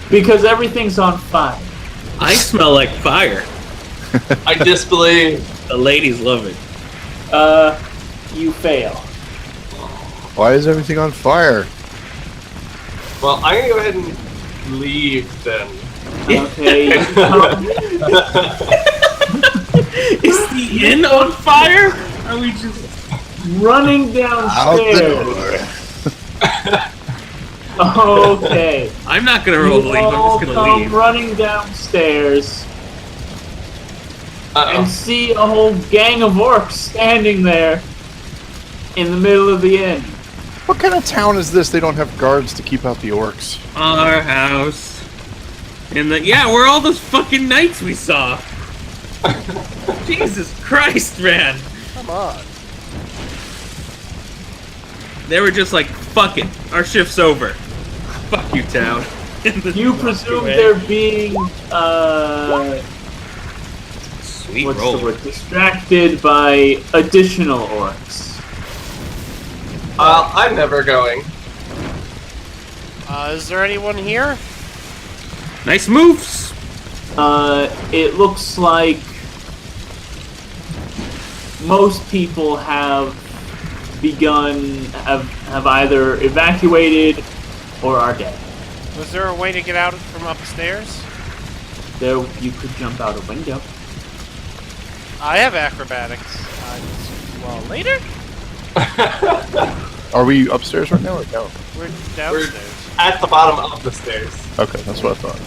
Because everything's on fire. I smell like fire. I disbelieve. The ladies love it. You fail. Why is everything on fire? Well, I'm gonna go ahead and leave then. Okay. Is the inn on fire? Are we just Running Out the downstairs. door. Okay. I'm not gonna roll to You leave, I'm all just gonna come leave. running downstairs and Uh-oh. see a whole gang of orcs standing there in the middle of the inn. What kind of town is this? They don't have guards to keep out the orcs. Our house. Yeah, where are all those fucking knights we saw? Jesus Christ, man. Come on. They were just like, fuck it, our shift's over. Fuck you, town. You presume they're being Sweet what's roll. the word? Distracted by additional orcs. I'm never going. Is there anyone here? Nice moves. It looks like most people have have either evacuated or are dead. Was there a way to get out from upstairs? There, you could jump out a window. I have acrobatics. Well, later? Are we upstairs right now or no? We're downstairs. At the bottom of the stairs. Okay, that's what I thought.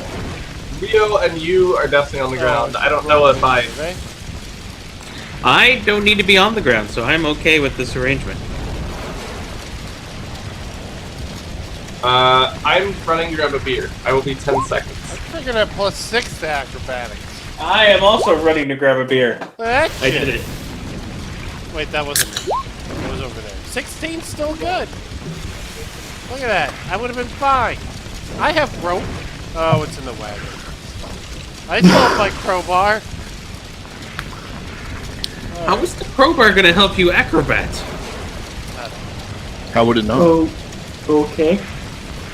Rio and you are definitely on the ground. I don't know if I... I don't need to be on the ground, so I'm okay with this arrangement. I'm running to grab a beer. I will be 10 seconds. I'm figuring at +6 to acrobatics. I am also running to grab a beer. That I shit. did it. Wait, that wasn't me. It was over there. 16's still good. Look at that. I would have been fine. I have rope. Oh, it's in the wagon. I still have my crowbar. How is the crowbar gonna help you acrobat? How would it know? Oh, okay.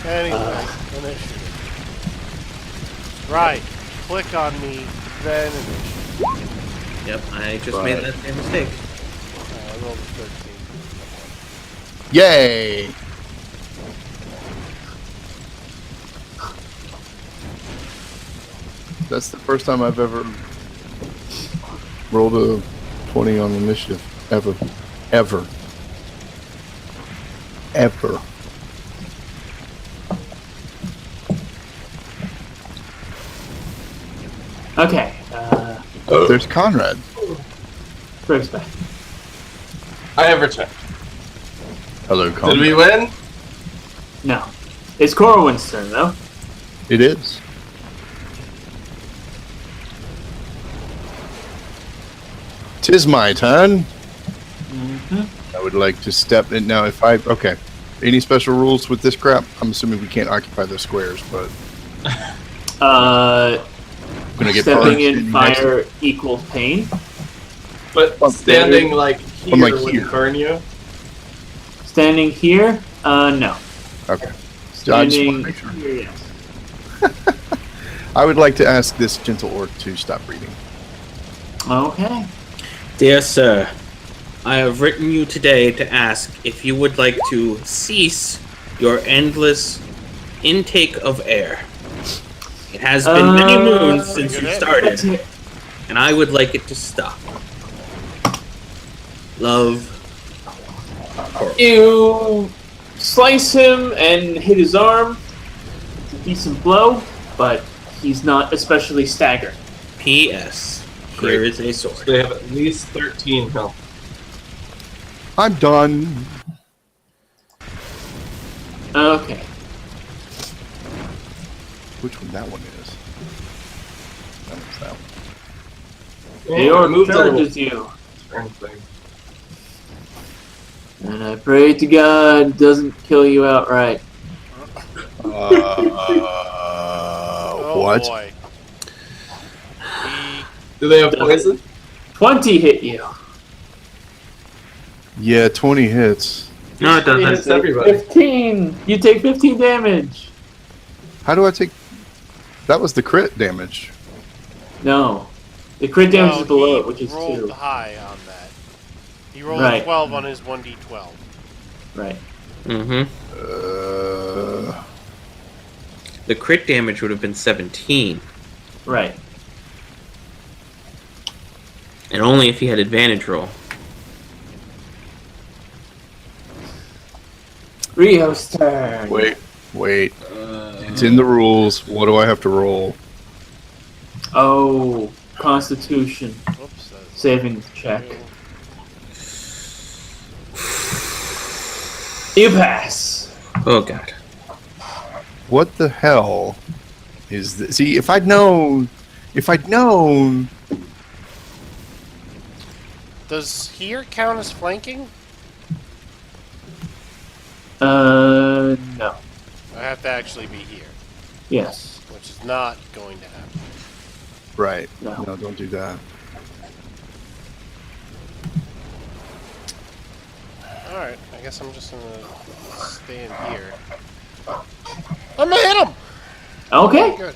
Anyway, initiative. Right. Click on me, then initiative. Yep, I just made that same mistake. I rolled a 13. Yay! That's the first time I've ever rolled a 20 on initiative. Ever. Ever. Ever. Okay. There's Conrad. Briggs back. I have returned. Hello, Conrad. Did we win? No. It's Corwin's turn, though. It is. Tis my turn. I would like to step in now. If I okay, any special rules with this crap? I'm assuming we can't occupy the squares, but I'm gonna get Stepping in next- fire equals pain. But standing like here I'm like would here. burn you. Standing here, no. Okay. So I just Standing want to make sure. here, yes. I would like to ask this gentle orc to stop reading. Okay. Dear sir, I have written you today to ask if you would like to cease your endless intake of air. It has been many moons since you started, and I would like it to stop. Love. You slice him and hit his arm. It's a decent blow, but he's not especially staggered. P.S. Here is a sword. They have at least 13 health. I'm done. Okay. Which one that one is? That one's that one. The orc moved a little. charges you. Turn thing. And I pray to God it doesn't kill you outright. Oh what? boy. Do they have poison? 20 hit you. Yeah, 20 hits. No, it doesn't. It's everybody. 15. You take 15 damage. How do I take? That was the crit damage. No. The crit damage No, is below he it, which is rolled 2. high on that. He rolled Right. a 12 on his 1d12. Right. Mm-hmm. The crit damage would have been 17. Right. And only if he had advantage roll. Rio's turn. Wait. It's in the rules. What do I have to roll? Oh, Constitution. Whoops. That's Saving check. 2. You pass. Oh, God. What the hell is this? See, if I'd known... Does here count as flanking? No. I have to actually be here, Yes. which is not going to happen. Right. No. No, don't do that. Alright, I guess I'm just gonna stay in here. I'm gonna hit him! Okay. Good.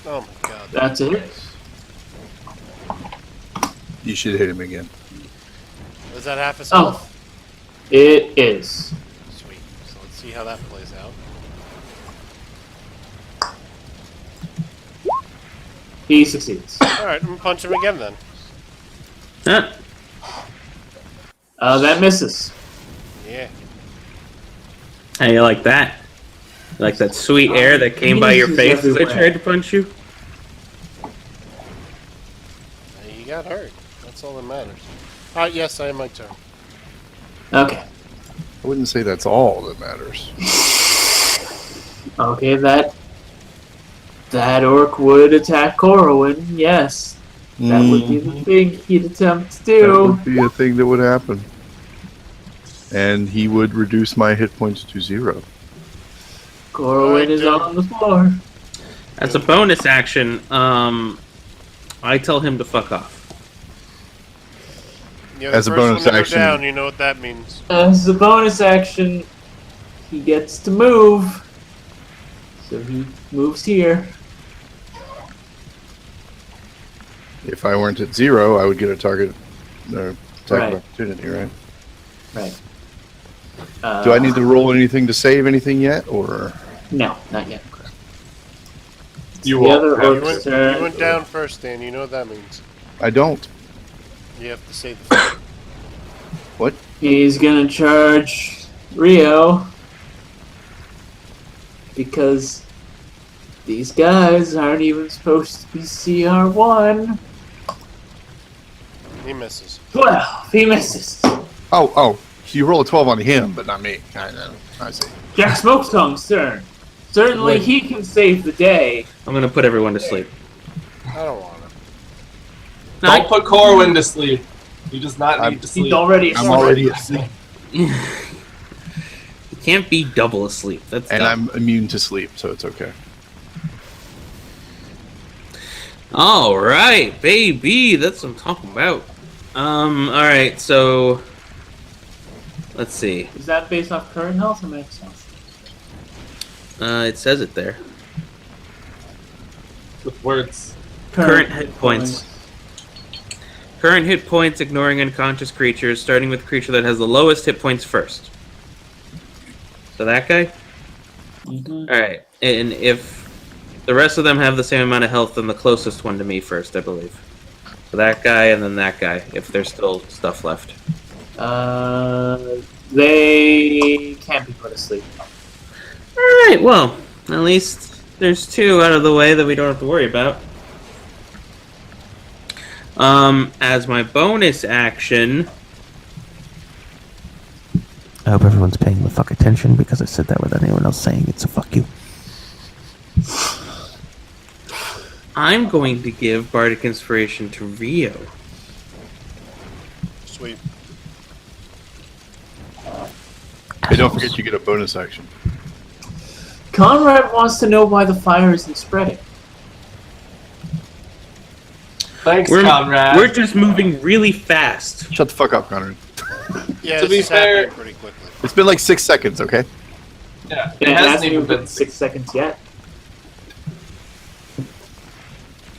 Oh my god. That's it. You should hit him again. Was that half his Oh. health? It is. Sweet. So let's see how that plays out. He succeeds. Alright, I'm gonna punch him again then. Huh. That misses. Yeah. How you like that? Like that sweet air that came by your face as I Everywhere. tried to punch you? You got hurt. That's all that matters. Alright, yes, I have my turn. Okay. I wouldn't say that's all that matters. Okay, that orc would attack Corwin, yes. That would be the thing he'd attempt to That do. would be a thing that would happen. And he would reduce my hit points to 0. Corwin is on the floor. As a bonus action, I tell him to fuck off. You're As the a first bonus one to go action- down, you know what that means. As a bonus action, he gets to move. So he moves here. If I weren't at 0, I would get a target attack Right. of opportunity, right? Right. Do I need to roll anything to save anything yet, or No, not yet. You The won't. other have You orc's to. turn. went down first, Dan. You know what that means. I don't? You have to say the thing. What? He's gonna charge Rio because these guys aren't even supposed to be CR1. He misses. 12. He misses. Oh, you roll a 12 on him, but not me. I see. Jack Smoketongue's turn. Certainly Wait. he can save the day. I'm gonna put everyone to sleep. I don't want him. Don't put Corwin to sleep. He does not need to He's sleep. already I'm already asleep, You can't be double asleep. That's and dumb. I'm immune to sleep, so it's okay. All right, baby. That's what I'm talking about. All right. So, let's see. Is that based off current health or max health? It says it there. With words. Current hit points. Current hit points, ignoring unconscious creatures, starting with the creature that has the lowest hit points first. So that guy? Mhm. Alright, and if the rest of them have the same amount of health, then the closest one to me first, I believe. So that guy and then that guy, if there's still stuff left. They can't be put to sleep. Alright, well, at least there's 2 out of the way that we don't have to worry about. As my bonus action, I hope everyone's paying the fuck attention because I said that without anyone else saying it, so fuck you. I'm going to give Bardic Inspiration to Rio. Sweet. Hey, don't forget you get a bonus action. Conrad wants to know why the fire isn't spreading. Thanks, We're Conrad. just moving really fast. Shut the fuck up, Conrad. Yeah, To be this is fair- happening pretty quickly. It's been like 6 seconds, okay? Yeah, It hasn't even been 6 seconds yet.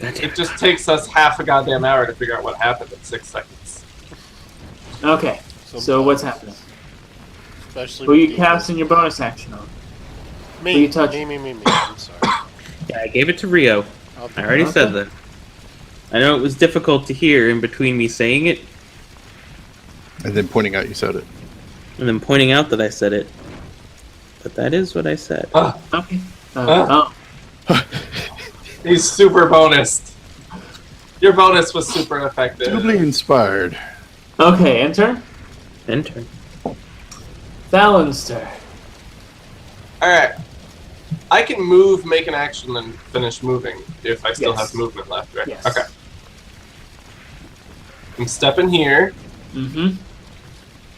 It just takes us half a goddamn hour to figure out what happened in 6 seconds. Okay, so what's happening? Especially Who are with you casting your bonus action on? Me, Who you touch? me. I'm sorry. Yeah, I gave it to Rio. I already Okay. said that. I know it was difficult to hear in between me saying it And then pointing out you said it. and then pointing out that I said it. But that is what I said. Okay. Huh? Oh, He's super bonused. Your bonus was super effective. Doubly inspired. okay, enter. Enter. Fallon's turn. Alright. I can move, make an action, and finish moving if I still Yes. have movement left, right? Yes. Okay. I'm stepping here. Mm-hmm.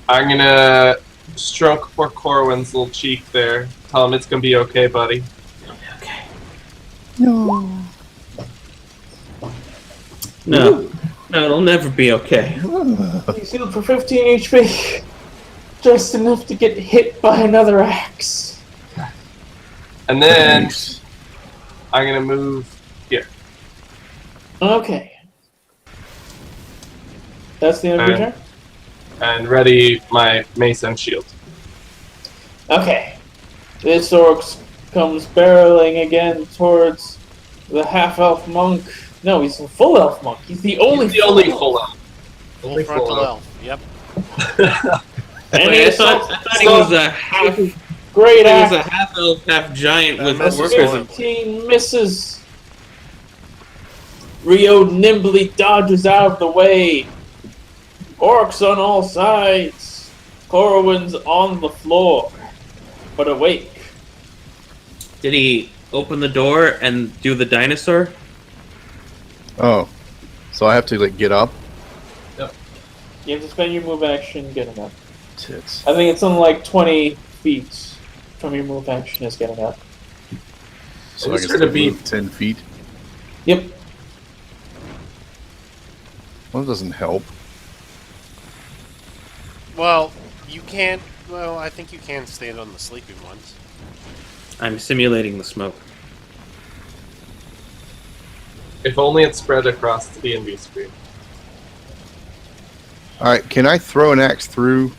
I'm gonna stroke poor Corwin's little cheek there. Tell him it's gonna be okay, buddy. Okay. No. No, it'll never be okay. He's healed for 15 HP. Just enough to get hit by another axe. And then Nice. I'm gonna move here. Okay. That's the end of your turn? And ready my mace and shield. Okay. This orc comes barreling again towards the half-elf monk. No, he's a full-elf monk. He's the only He's the only full-elf. full elf. Full Only frontal full elf. Yep. And Wait, he I thought he was a half. great He was a axe. half elf, half giant with That's workers. 15 misses. Rio nimbly dodges out of the way. Orcs on all sides. Corwin's on the floor, but awake. Did he open the door and do the dinosaur? Oh. So I have to, like, get up? You have to spend your move action getting up. Tits. I think it's on like 20 feet from your move action is getting up. So I just guess heard a I beep. move 10 feet. Yep. Well, that doesn't help. Well, you can't. Well, I think you can stand on the sleeping ones. I'm simulating the smoke. If only it spread across the D&D screen. Alright, can I throw an axe through,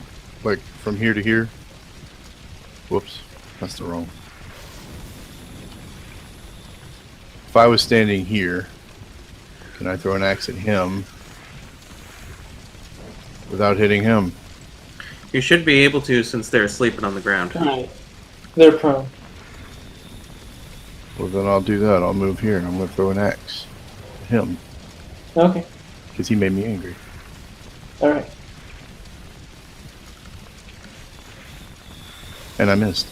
like, from here to here? Whoops. That's the wrong. If I was standing here, can I throw an axe at him without hitting him? You should be able to since they're sleeping on the ground. Alright. They're prone. Well, then I'll do that. I'll move here and I'm going to throw an axe at him Okay. because he made me angry. Alright. And I missed.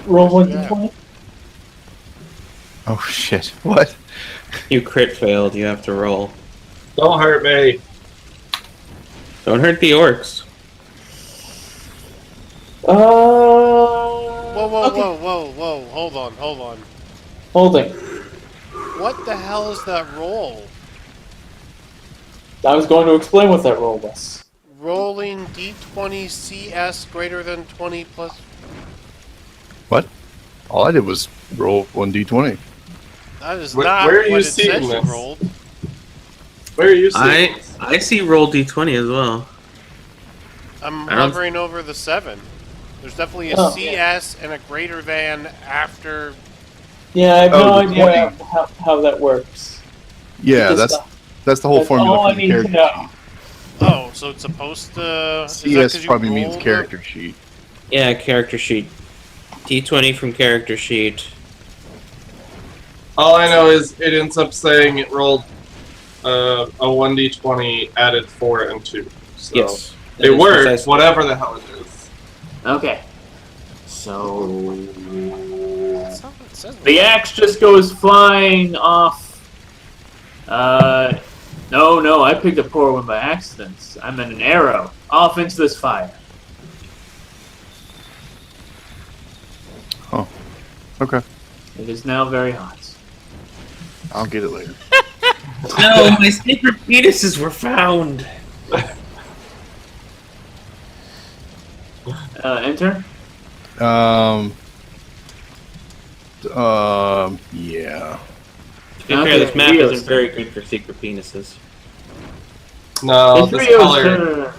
Roll one Yeah. d20. Oh, shit. What? You crit failed, you have to roll. Don't hurt me. Don't hurt the orcs. Whoa, Okay. whoa! Hold on. Holding. What the hell is that roll? I was going to explain what that roll was. Rolling d20 CS greater than 20 plus. What? All I did was roll 1d20. That is Where- not where are you what it seeing says you this? rolled. Where are you seeing I this? I see roll d20 as well. I'm I don't- hovering over the 7. There's definitely a Oh, CS and a greater than after. Yeah, I have Oh, no the idea how that works. Yeah, Just, that's the whole that's formula all I for the need to character know. Oh, so it's supposed to. is that 'cause CS you probably means rolled character sheet. Yeah, character sheet. D20 from character sheet. All I know is it ends up saying it rolled a 1d20, added 4 and 2. So Yes. it That is worked, precisely- whatever the hell it is. Okay. So That's not what it says. the axe just goes flying off. No, I picked up Corwin by accident. I meant an arrow off into this fire. Okay, It is now very hot. I'll get it later. No, my sacred penises were found. Enter. Yeah. To be fair, Okay, this map Rio's isn't very good for secret penises. No, It's this Rio's color, turn.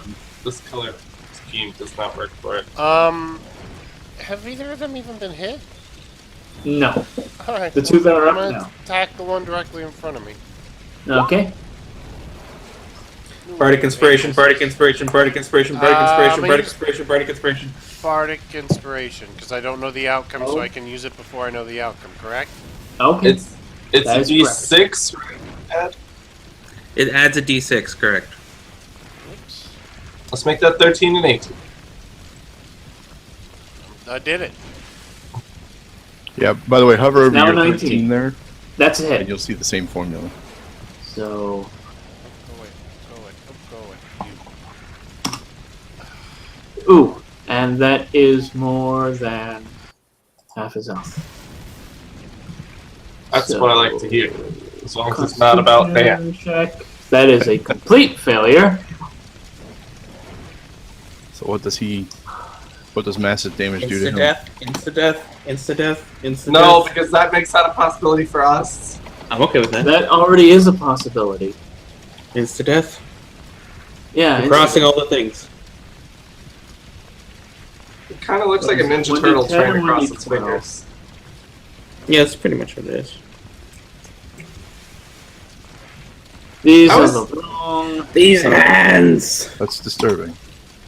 this color scheme does not work for it. Have either of them even been hit? No. Alright. The two that are I'm up gonna now. attack the one directly in front of me. Okay. Bardic Inspiration, Bardic Inspiration, Bardic Inspiration, Bardic Inspiration, I'm Bardic gonna Inspiration, Bardic Inspiration. Bardic Inspiration, because I don't know the outcome, so Oh. I can use it before I know the outcome, correct? Okay. It's That a is D6, right? It adds a d6, correct. Oops. Let's make that 13 and 18. I did it. Yeah, by the way, hover over Now your 19. 13 there, That's a and hit. you'll see the same formula. So, Go it. ooh, and that is more than half his health. That's So- what I like to hear. As long as it's not about that. Constitution check. That is a complete failure. So what does massive damage do to Insta him? death, insta death, insta death, insta No, death. because that makes that a possibility for us. I'm okay with that. That already is a possibility. Insta death. Yeah. We're crossing all the things. It kind of looks like a Ninja When Turtle you trying to turn, cross when you its twirl. fingers. Yeah, that's pretty much what it is. These I are was- the wrong. These hands! That's disturbing.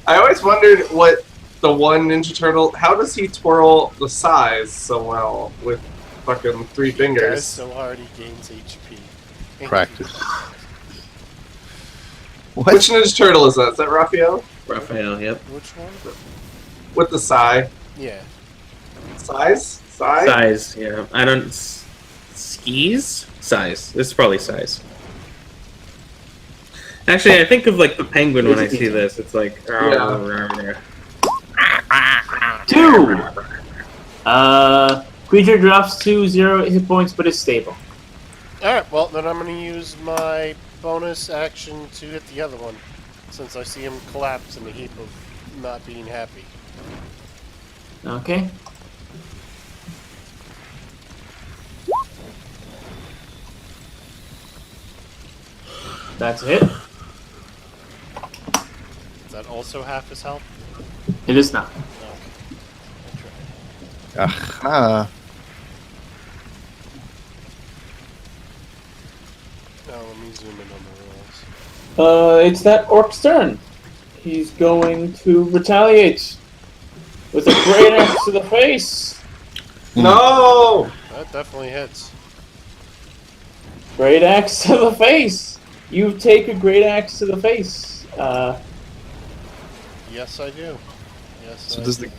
I always wondered what the one Ninja Turtle, how does he twirl the size so well with fucking 3 Guys, fingers? so hard he gains HP. Practice. Which What? Ninja Turtle is that? Is that Raphael? Raphael, yep. Which one? With the sai. Yeah. Size? Sai? Size, yeah. I don't. Skis? Size. This is probably size. Actually, I think of like the penguin when I see this. It's like. Two! Creature drops to 0 hit points but is stable. Alright, well, then I'm going to use my bonus action to hit the other one, since I see him collapse in a heap of not being happy. Okay. That's a hit. Is that also half his health? It is not. Okay. Aha. Now let me zoom in on the rolls. It's that orc's turn. He's going to retaliate with a great axe to the face. No! That definitely hits. Great axe to the face. You take a great axe to the face. Yes, I do. Yes, So I does do. the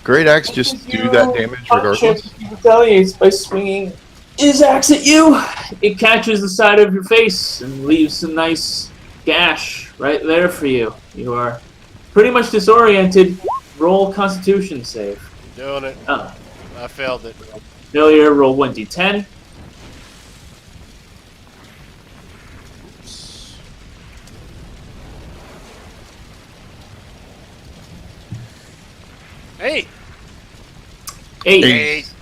Great Axe just do that damage regardless? He retaliates by swinging his axe at you. It catches the side of your face and leaves a nice gash right there for you. You are pretty much disoriented. Roll Constitution save. Doing it. Oh, I failed it. failure. Roll 1d10. Hey! 8. Eight.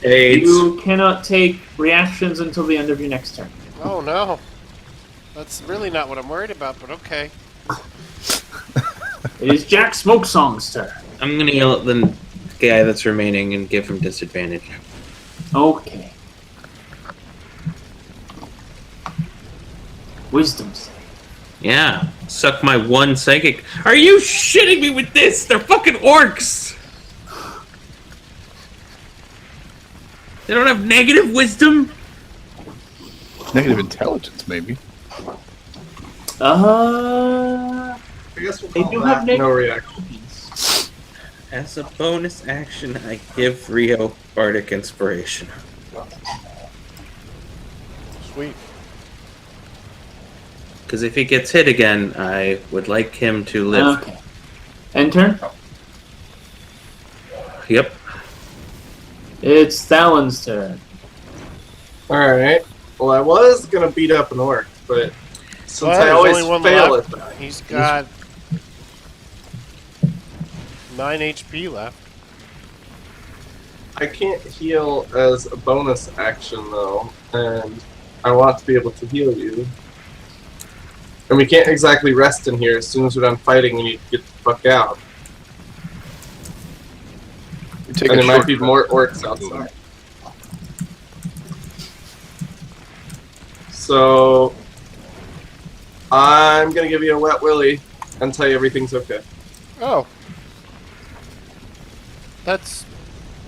AIDS. You cannot take reactions until the end of your next turn. Oh no. That's really not what I'm worried about, but okay. It is Jack Smokesong's turn. I'm gonna yell at the guy that's remaining and give him disadvantage. Okay. Wisdom save. Yeah. Suck my one psychic. Are you shitting me with this? They're fucking orcs! They don't have negative wisdom? Negative intelligence, maybe. I guess we'll They call do that have no negative- reaction. As a bonus action, I give Rio Bardic Inspiration. Sweet. Because if he gets hit again, I would like him to live. Okay. End turn. Yep. It's Thalen's turn. Alright. Well, I was gonna beat up an orc, but since Well, I there's always only one fail left. at that. He's got 9 HP left. I can't heal as a bonus action though, and I want to be able to heal you. And we can't exactly rest in here. As soon as we're done fighting, we need to get the fuck out. Take And a there might be shortcut. more orcs outside. So I'm gonna give you a wet willy and tell you everything's okay. Oh. That's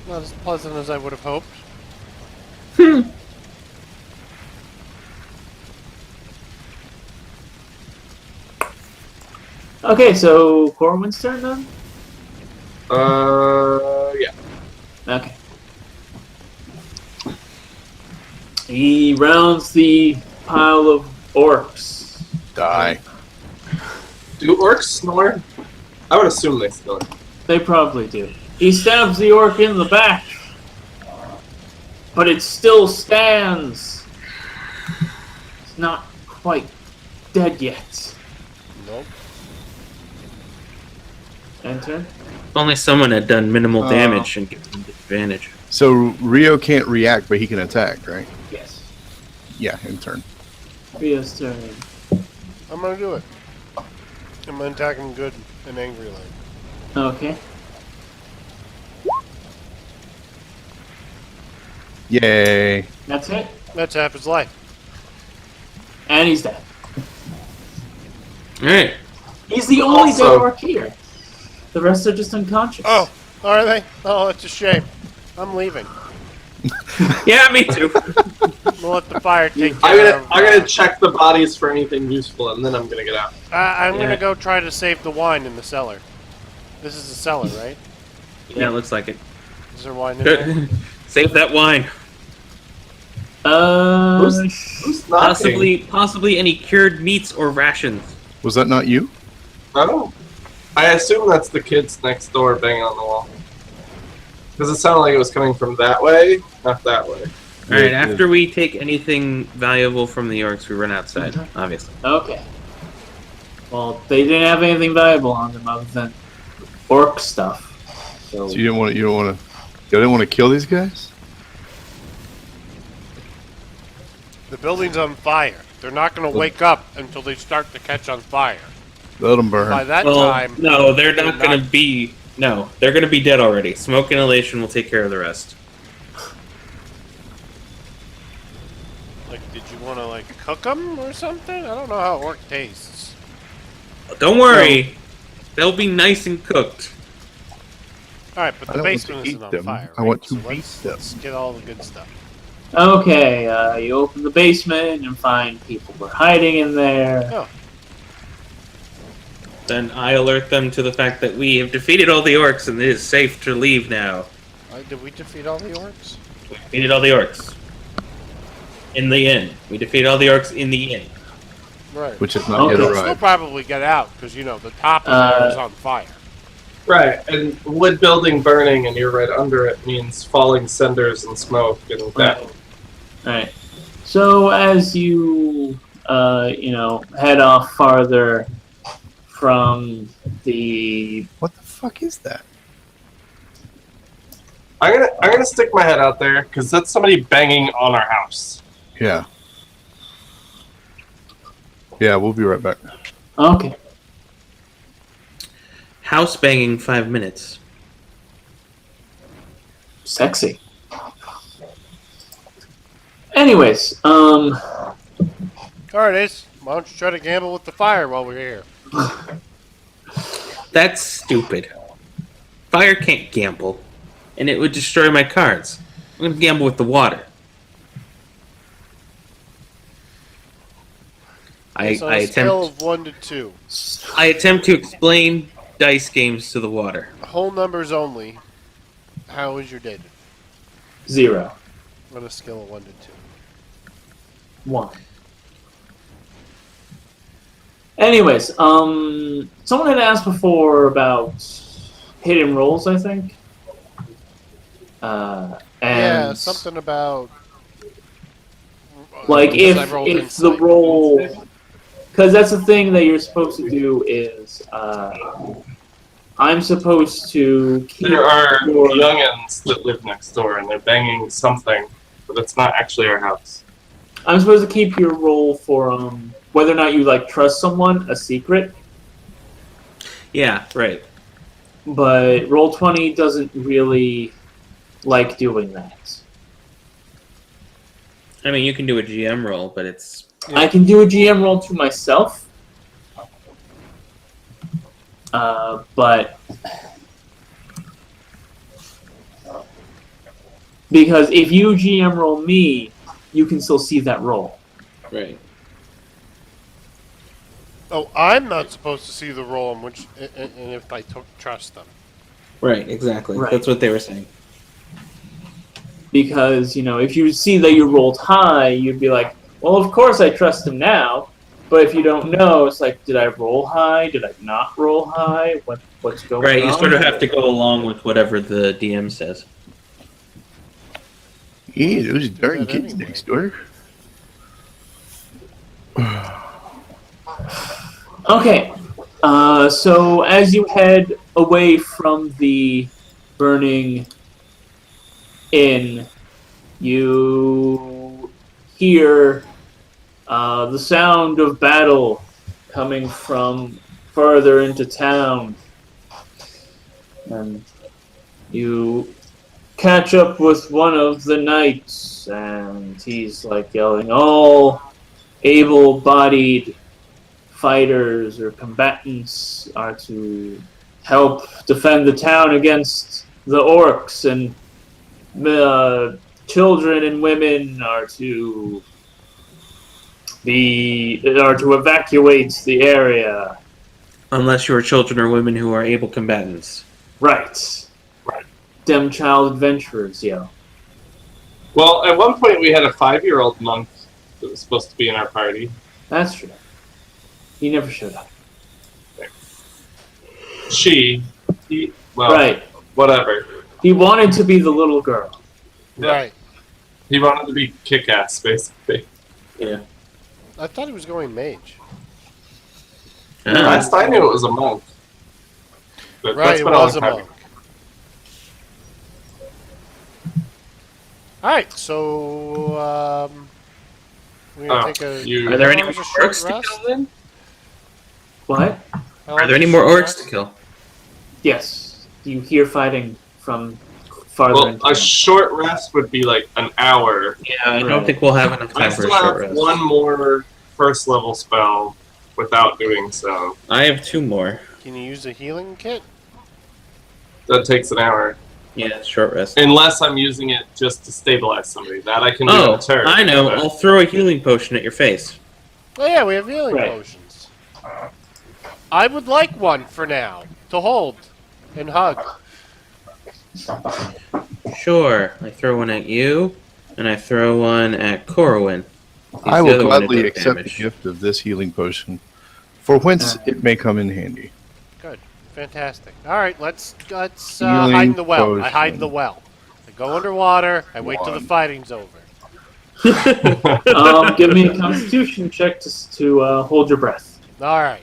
not as pleasant as I would have hoped. Okay, so Corwin's turn then? Yeah. Okay. He rounds the pile of orcs. Die. Do orcs snore? I would assume they snore. They probably do. He stabs the orc in the back. But it still stands. It's not quite dead yet. Nope. Enter. If only someone had done minimal damage and given them disadvantage. So Rio can't react, but he can attack, right? Yes. Yeah, in turn. Rio's turn. I'm gonna do it. I'm gonna attack him good and angry like. Okay. Yay. That's it. That's half his life. And he's dead. Alright. He's the only dead Also- orc here. The rest are just unconscious. Oh, are they? Oh, that's a shame. I'm leaving. Yeah, me too. We'll let the fire take I'm care gonna of. I'm gonna check the bodies for anything useful, and then I'm gonna get out. I'm Yeah. gonna go try to save the wine in the cellar. This is the cellar, right? Yeah, it looks like it. Is there wine in there? Good. Save that wine. Who's knocking? Possibly any cured meats or rations. Was that not you? Oh. I assume that's the kids next door banging on the wall. Because it sounded like it was coming from that way, not that way. Alright, Yeah, after we take anything valuable from the orcs, we run outside, obviously. Okay. Well, they didn't have anything valuable on them other than orc stuff. So So you didn't want to kill these guys? The building's on fire. They're not gonna wake up until they start to catch on fire. Let them burn. By that Well, time, no, they're not they're gonna not- be... No, they're gonna be dead already. Smoke inhalation will take care of the rest. like, did you want to like cook them or something? I don't know how orc tastes. Don't worry. They'll be nice and cooked. All right, but I the don't want basement to isn't eat on them. fire. I want right? to So let's, beat them. let's get all the good stuff. okay, you open the basement and find people were hiding in there. Oh, Then I alert them to the fact that we have defeated all the orcs and it is safe to leave now. did we defeat all the orcs? We defeated all the orcs. In the inn. We defeated all the orcs in the inn. Right. Which is not Okay. yet We'll still arrived. probably get out because you know the top of there is on fire. Right, and wood building burning and you're right under it means falling cinders and smoke and that. Right. Alright. So as you, head off farther from the... What the fuck is that? I'm gonna stick my head out there because that's somebody banging on our house. Yeah. Yeah, we'll be right back. Okay. House banging 5 minutes. Sexy. Anyways, All right, Ace. Why don't you try to gamble with the fire while we're here? That's stupid. Fire can't gamble. And it would destroy my cards. I'm gonna gamble with the water. It's on a scale of 1 to 2. I attempt to explain dice games to the water. Whole numbers only. How was your day? 0. On a scale of 1 to 2. 1. Anyways, someone had asked before about hidden rolls, I think. And Yeah, something about. like because I rolled if the insight. roll, because that's the thing that you're supposed to do is I'm supposed to keep There are your... youngins that live next door, and they're banging something, but it's not actually our house. I'm supposed to keep your role for whether or not you like trust someone a secret, Yeah, right. but Roll20 doesn't really like doing that. I mean, you can do a GM roll, but it's I can do a GM roll to myself, but because if you GM roll me, you can still see that roll. right. Oh, I'm not supposed to see the roll in which, and if I trust them. Right, exactly. Right. That's what they were saying. Because, if you see that you rolled high, you'd be like, well, of course I trust him now. But if you don't know, it's like, did I roll high? Did I not roll high? What's going on? Right, you sort of have to go along with whatever the DM says. Yeah, those darn that kids anyway. next door. Okay, so as you head away from the burning inn, you hear the sound of battle coming from further into town. And you catch up with one of the knights, and he's like yelling, all able-bodied fighters or combatants are to help defend the town against the orcs, and children and women are to evacuate the area. Unless you're children or women who are able combatants. Right. Dem child adventurers, yo. Well, at one point we had a 5-year-old monk that was supposed to be in our party. That's true. He never showed up. Well, Right. whatever. He wanted to be the little girl. Yeah. Right. He wanted to be kick-ass, basically. Yeah. I thought he was going mage. Last I knew it was a monk. But Right, that's it been a was a long time monk. Alright, so, we're gonna take a... Are there any more a short orcs to rest? kill then? What? Are there any more orcs to kill? Yes. You hear fighting from farther Well, into a town. short rest would be like an hour. Yeah, I don't Right. think we'll have enough I time for a still short have rest. one more first-level spell without doing so. I have 2 more. Can you use a healing kit? That takes an hour. Yeah, short rest. Unless I'm using it just to stabilize somebody. That I can do in Oh, a turn. I know. but- I'll throw a healing potion at your face. Oh yeah, we have healing Right. potions. I would like one for now, to hold and hug. Sure. I throw one at you, and I throw one at Corwin. He's I the will other one that gladly does accept damage. the gift of this healing potion, for whence it may come in handy. Good. Fantastic. Alright, let's Healing hide in the well. I hide in potion. the well. I go underwater, I wait till the One. fighting's over. Give me a constitution check to hold your breath. Alright.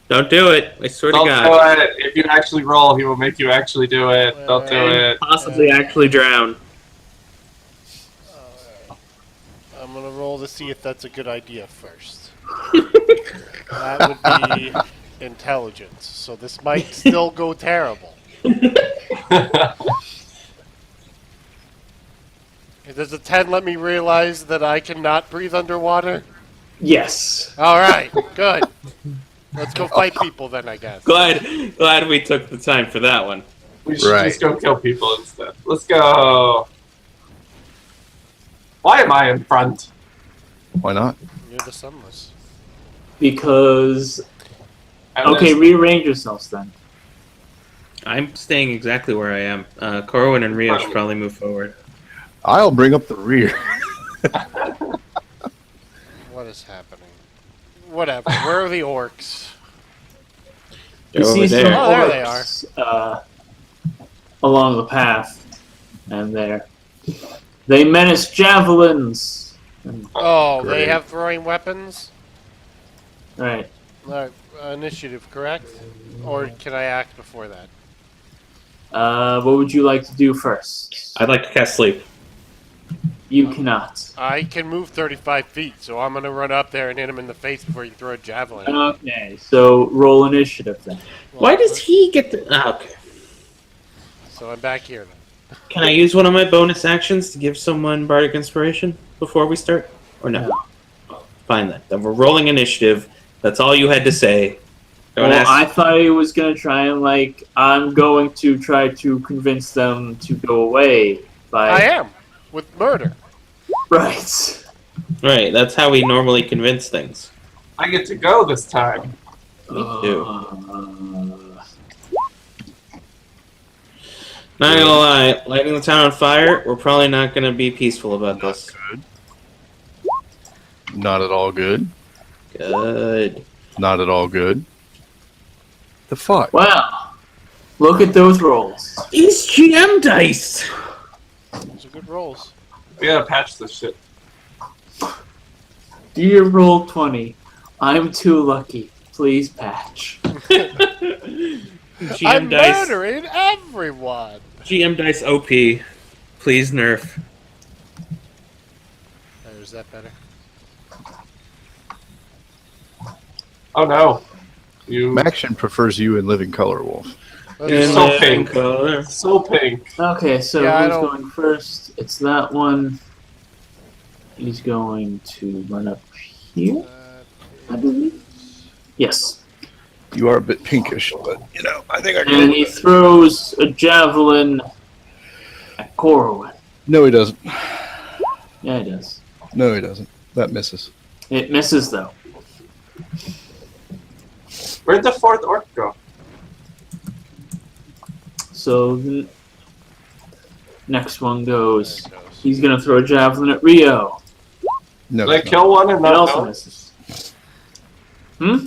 Don't do it. I swear to Don't God. do it. If you actually roll, he will make you actually do it. Don't do it. Possibly actually drown. I'm gonna roll to see if that's a good idea first. That would be intelligence, so this might still go terrible. Does a 10 let me realize that I cannot breathe underwater? Yes. Alright, good. Let's go fight people then, I guess. Glad we took the time for that one. We should Right. just go kill people instead. Let's go. Why am I in front? Why not? You're the sunless. Because... And Okay, there's- rearrange yourselves then. I'm staying exactly where I am. Corwin and Rio should probably move forward. I'll bring up the rear. What is happening? Whatever. Where are the orcs? They're You over see some there. Oh, there they orcs along the path, and they menace javelins. Oh, Great. they have throwing weapons? Right. Alright, initiative, correct? Or can I act before that? What would you like to do first? I'd like to cast sleep. You cannot. I can move 35 feet, so I'm gonna run up there and hit him in the face before he can throw a javelin. Okay, so roll initiative then. Why does he get the... okay. So I'm back here then. Can I use one of my bonus actions to give someone Bardic Inspiration before we start? Or no? Fine then. Then we're rolling initiative. That's all you had to say. Don't Well, ask... I thought he was gonna try and I'm going to try to convince them to go away by. I am! With murder. Right. Right, that's how we normally convince things. I get to go this time. Me too. Not gonna lie, lighting the town on fire, we're probably not gonna be peaceful about this. Good. Not at all good. Good. Not at all good. The fuck? Wow. Look at those rolls. These GM dice! Those are good rolls. We gotta patch this shit. Dear roll 20, I'm too lucky. Please patch. GM I'm dice. murdering everyone! GM dice OP. Please nerf. Is that better? Oh no. You Maxion prefers you in Living Color, Wolf. You're so pink. So pink. Okay, so Yeah, I who's don't- going first? It's that one. He's going to run up here, I believe. Yes. You are a bit pinkish, but I think I And can. he throws a javelin at Corwin. No, he doesn't. Yeah, he does. No, he doesn't. That misses. It misses, though. Where'd the fourth orc go? So the next one goes. There it goes. He's going to throw a javelin at Rio. No, Did I he's not. kill one and It not also know? misses. Hmm?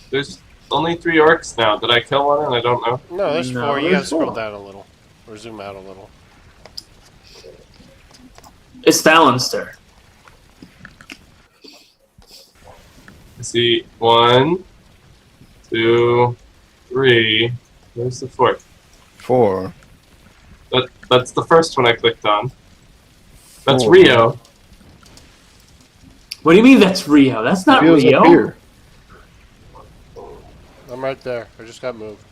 There's only 3 orcs now. Did I kill one and I don't know? No, there's No, 4. You there's gotta scroll 4. down a little. Or zoom out a little. It's Talon's turn. I see 1, 2, 3. Where's the fourth? 4. That's the first one I clicked on. That's 4. Rio. What do you mean that's Rio? That's not Rio's Rio. up here. I'm right there. I just got moved.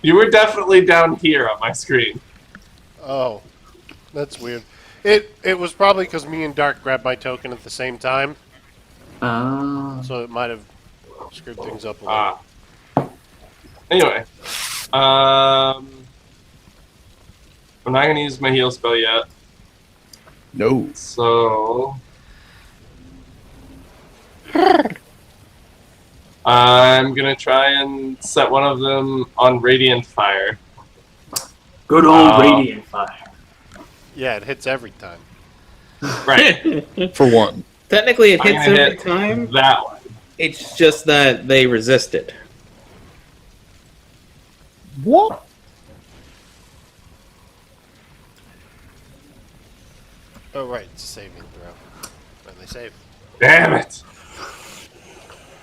You were definitely down here on my screen. Oh. That's weird. It was probably because me and Dark grabbed my token at the same time, so it might have screwed things up a little. Anyway. I'm not gonna use my heal spell yet. No. So I'm gonna try and set one of them on radiant fire. Good old Radiant Fire. Yeah, it hits every time. Right. For one. Technically, it I'm hits gonna every hit time. that one. It's just that they resist it. What? Oh, right. It's a saving throw. And they save. Damn it.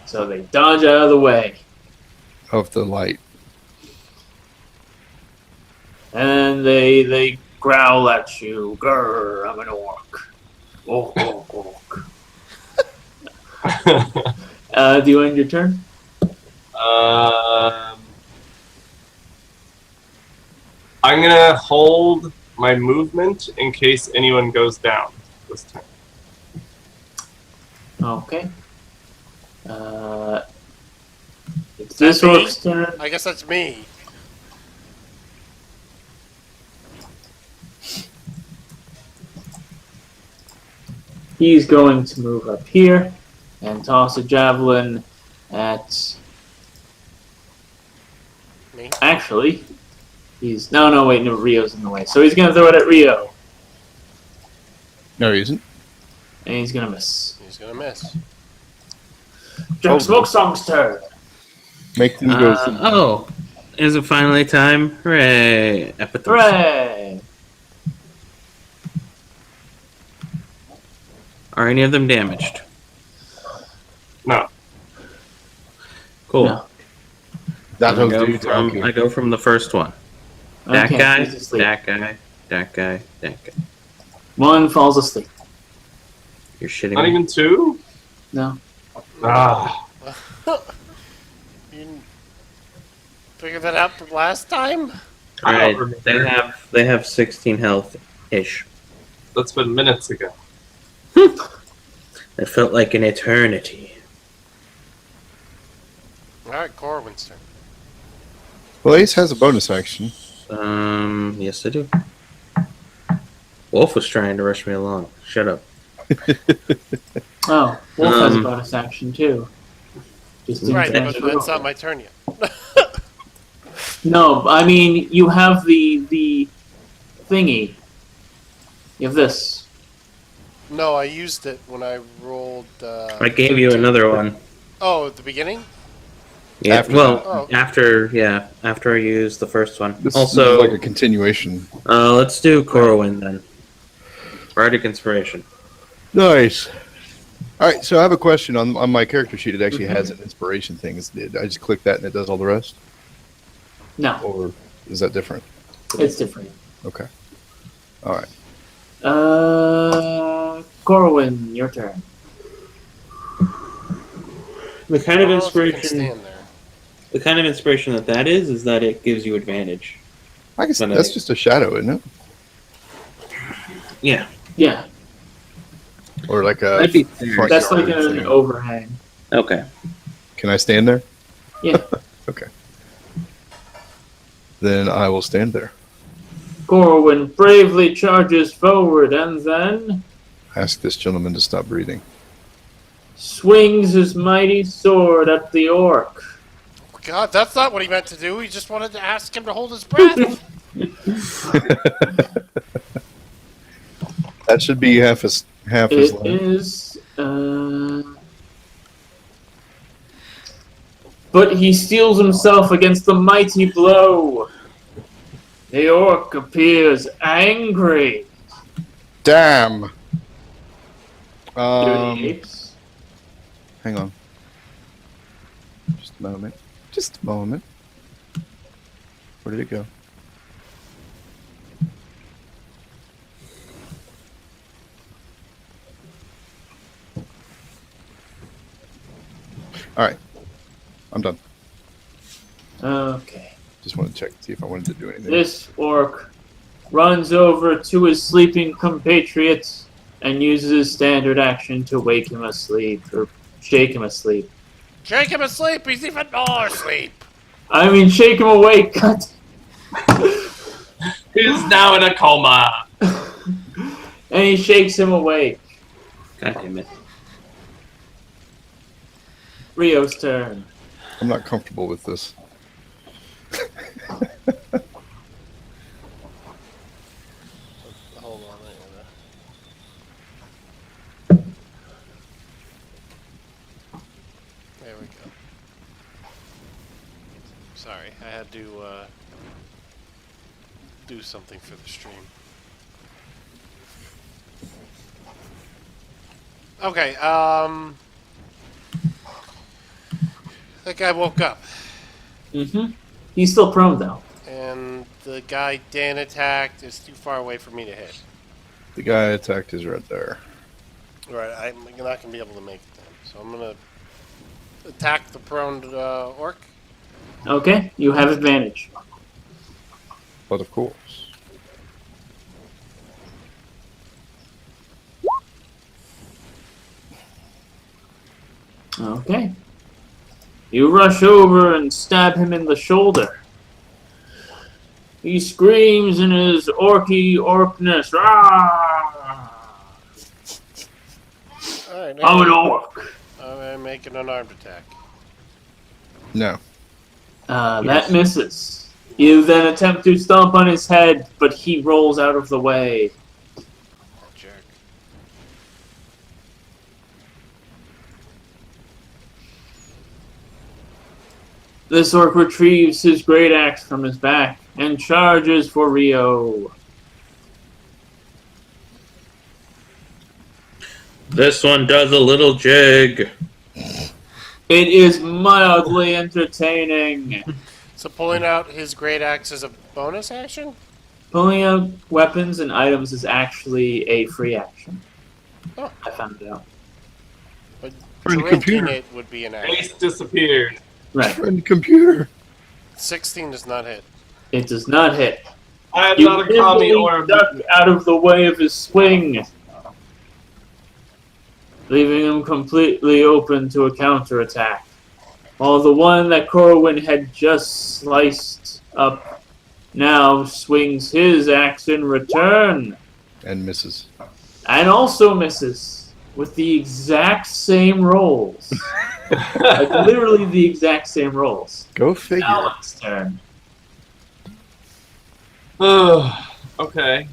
So they dodge out of the way. Of the light. And they growl at you. Grr, I'm an orc. Orc, orc, orc. Do you end your turn? I'm gonna hold my movement in case anyone goes down this time. Okay. It's this that me? orc's turn. I guess that's me. He's going to move up here and toss a javelin at. Me? Actually, he's no, wait, no, Rio's in the way. So he's gonna throw it at Rio, No, he isn't. and he's gonna miss. He's gonna miss. Jack Smokesong's turn. Make them go. Oh, is it finally time? Hooray! Epithets. Hooray! Are any of them damaged? No. Cool. No. That'll I go do, from Donkey. I go from the first one. That Okay, guy, he's asleep. that guy, that guy, that guy. One falls asleep. You're shitting Not me. even 2? No. Ah. You didn't figure that out from last time? I Alright, don't remember. they have 16 health ish. That's been minutes ago. It felt like an eternity. Alright, Corwin's turn. Well, Ace has a bonus action. Yes I do. Wolf was trying to rush me along. Shut up. Oh, Wolf has a Um, bonus action too. Just didn't Right, finish but it that's off. not my turn yet. No, I mean you have the thingy. You have this. No, I used it when I rolled. I gave you 13. another one. Oh, at the beginning? Yeah, After well, that. Oh. after I used the first one. This Also, is like a continuation. let's do Corwin then. Bardic Inspiration. Nice. All right, so I have a question on my character sheet. It actually has an inspiration thing. I just click that and it does all the rest, No, or is that different? it's different. Okay. All right. Corwin, your turn. The kind of I don't know if you can inspiration, stand there. the kind of inspiration that is that it gives you advantage. I guess But that's just a shadow, isn't it? Yeah, Yeah, Or like a. that'd be front that's like yard an thing. overhang. okay. Can I stand there? Yeah. Okay. Then I will stand there. Corwin bravely charges forward and then Ask this gentleman to stop breathing. swings his mighty sword at the orc. God, that's not what he meant to do. He just wanted to ask him to hold his breath. That should be half as It long. is, but he steels himself against the mighty blow. The orc appears angry. Damn. Dirty apes. Hang on. Just a moment. Just a moment. Where did it go? All right. I'm done. Okay. Just wanted to check to see if I wanted to do anything. This orc runs over to his sleeping compatriots and uses his standard action to wake him asleep or shake him asleep. Shake him asleep. He's even more asleep. I mean, shake him awake. God. He's now in a coma. And he shakes him awake. God damn it. Rio's turn. I'm not comfortable with this. Hold on. There we go. Sorry, I had to do something for the stream. Okay, that guy woke up, Mm-hmm. He's still prone, though. and the guy Dan attacked is too far away for me to hit. The guy attacked is right there. Right, I'm not going to be able to make it then. So I'm going to attack the prone orc. Okay, you have advantage. But of course. Okay. You rush over and stab him in the shoulder. He screams in his orcness. Rah! Alright, I'm an orc. I'm making an armed attack. No. That misses. You then attempt to stomp on his head, but he rolls out of the way. Jerk. This orc retrieves his great axe from his back and charges for Rio. This one does a little jig. It is mildly entertaining. So pulling out his great axe is a bonus action? Pulling out weapons and items is actually a free action. Oh. I found it out. But Friend drinking computer. it would be an Ace action. disappeared. Right. Friend computer. 16 does not hit. It does not hit. I am You not a commie nimbly or a duck out of the way of his swing, leaving him completely open to a counterattack. While the one that Corwin had just sliced up now swings his axe in return, And misses. and also misses with the exact same rolls. Like literally the exact same rolls. Go figure. Alex's turn. Okay.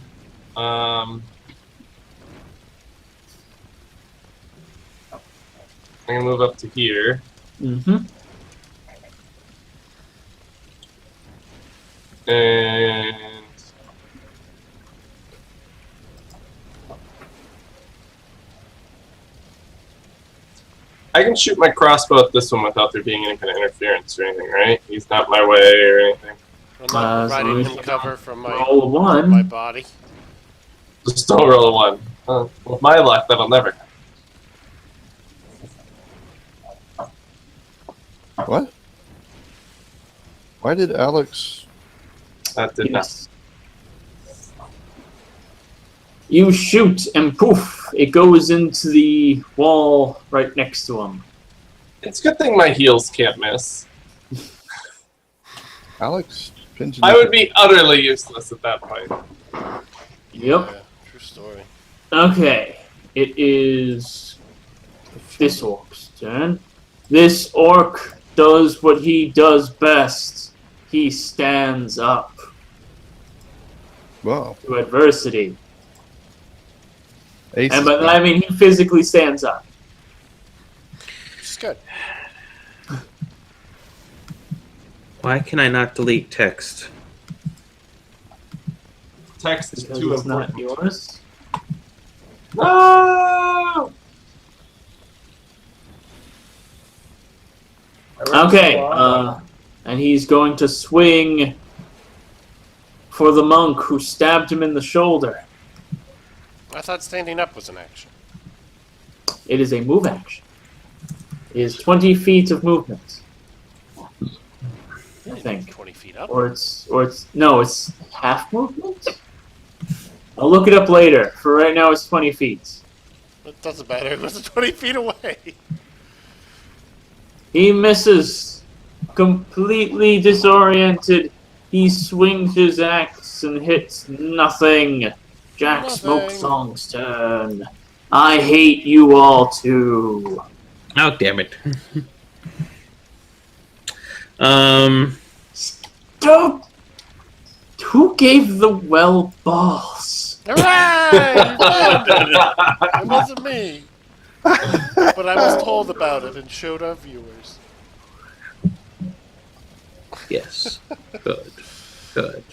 I'm gonna move up to here. Mm-hmm. And I can shoot my crossbow at this one without there being any kind of interference or anything, right? He's not my way or anything. I'm not as long providing as him you cover don't from my Roll a one. my body. Just don't roll a one. With my luck, that'll never happen. What? Why did Alex... That did not. Yes. You shoot, and poof, it goes into the wall right next to him. It's a good thing my heels can't miss. Alex pins I would be utterly useless at that point. Yep. Yeah, true story. Okay. It is this orc's turn. This orc does what he does best. He stands up Wow. to adversity. Ace And is by that back. I mean he physically stands up. Which is good. Why can I not delete text? Text is Because too it's not important. yours. No! Okay, and he's going to swing for the monk who stabbed him in the shoulder. I thought standing up was an action. It is a move action. It is 20 feet of movement. I think. 20 feet up. Or it's no, it's half movement? I'll look it up later. For right now it's 20 feet. It doesn't matter. It was 20 feet away. He misses. Completely disoriented. He swings his axe and hits nothing. Jack Nothing. Smokesong's turn. I hate you all too. Oh, damn it. Don't. Who gave the well balls? Hooray! It wasn't me. But I was told about it and showed our viewers. Yes. Good. Good.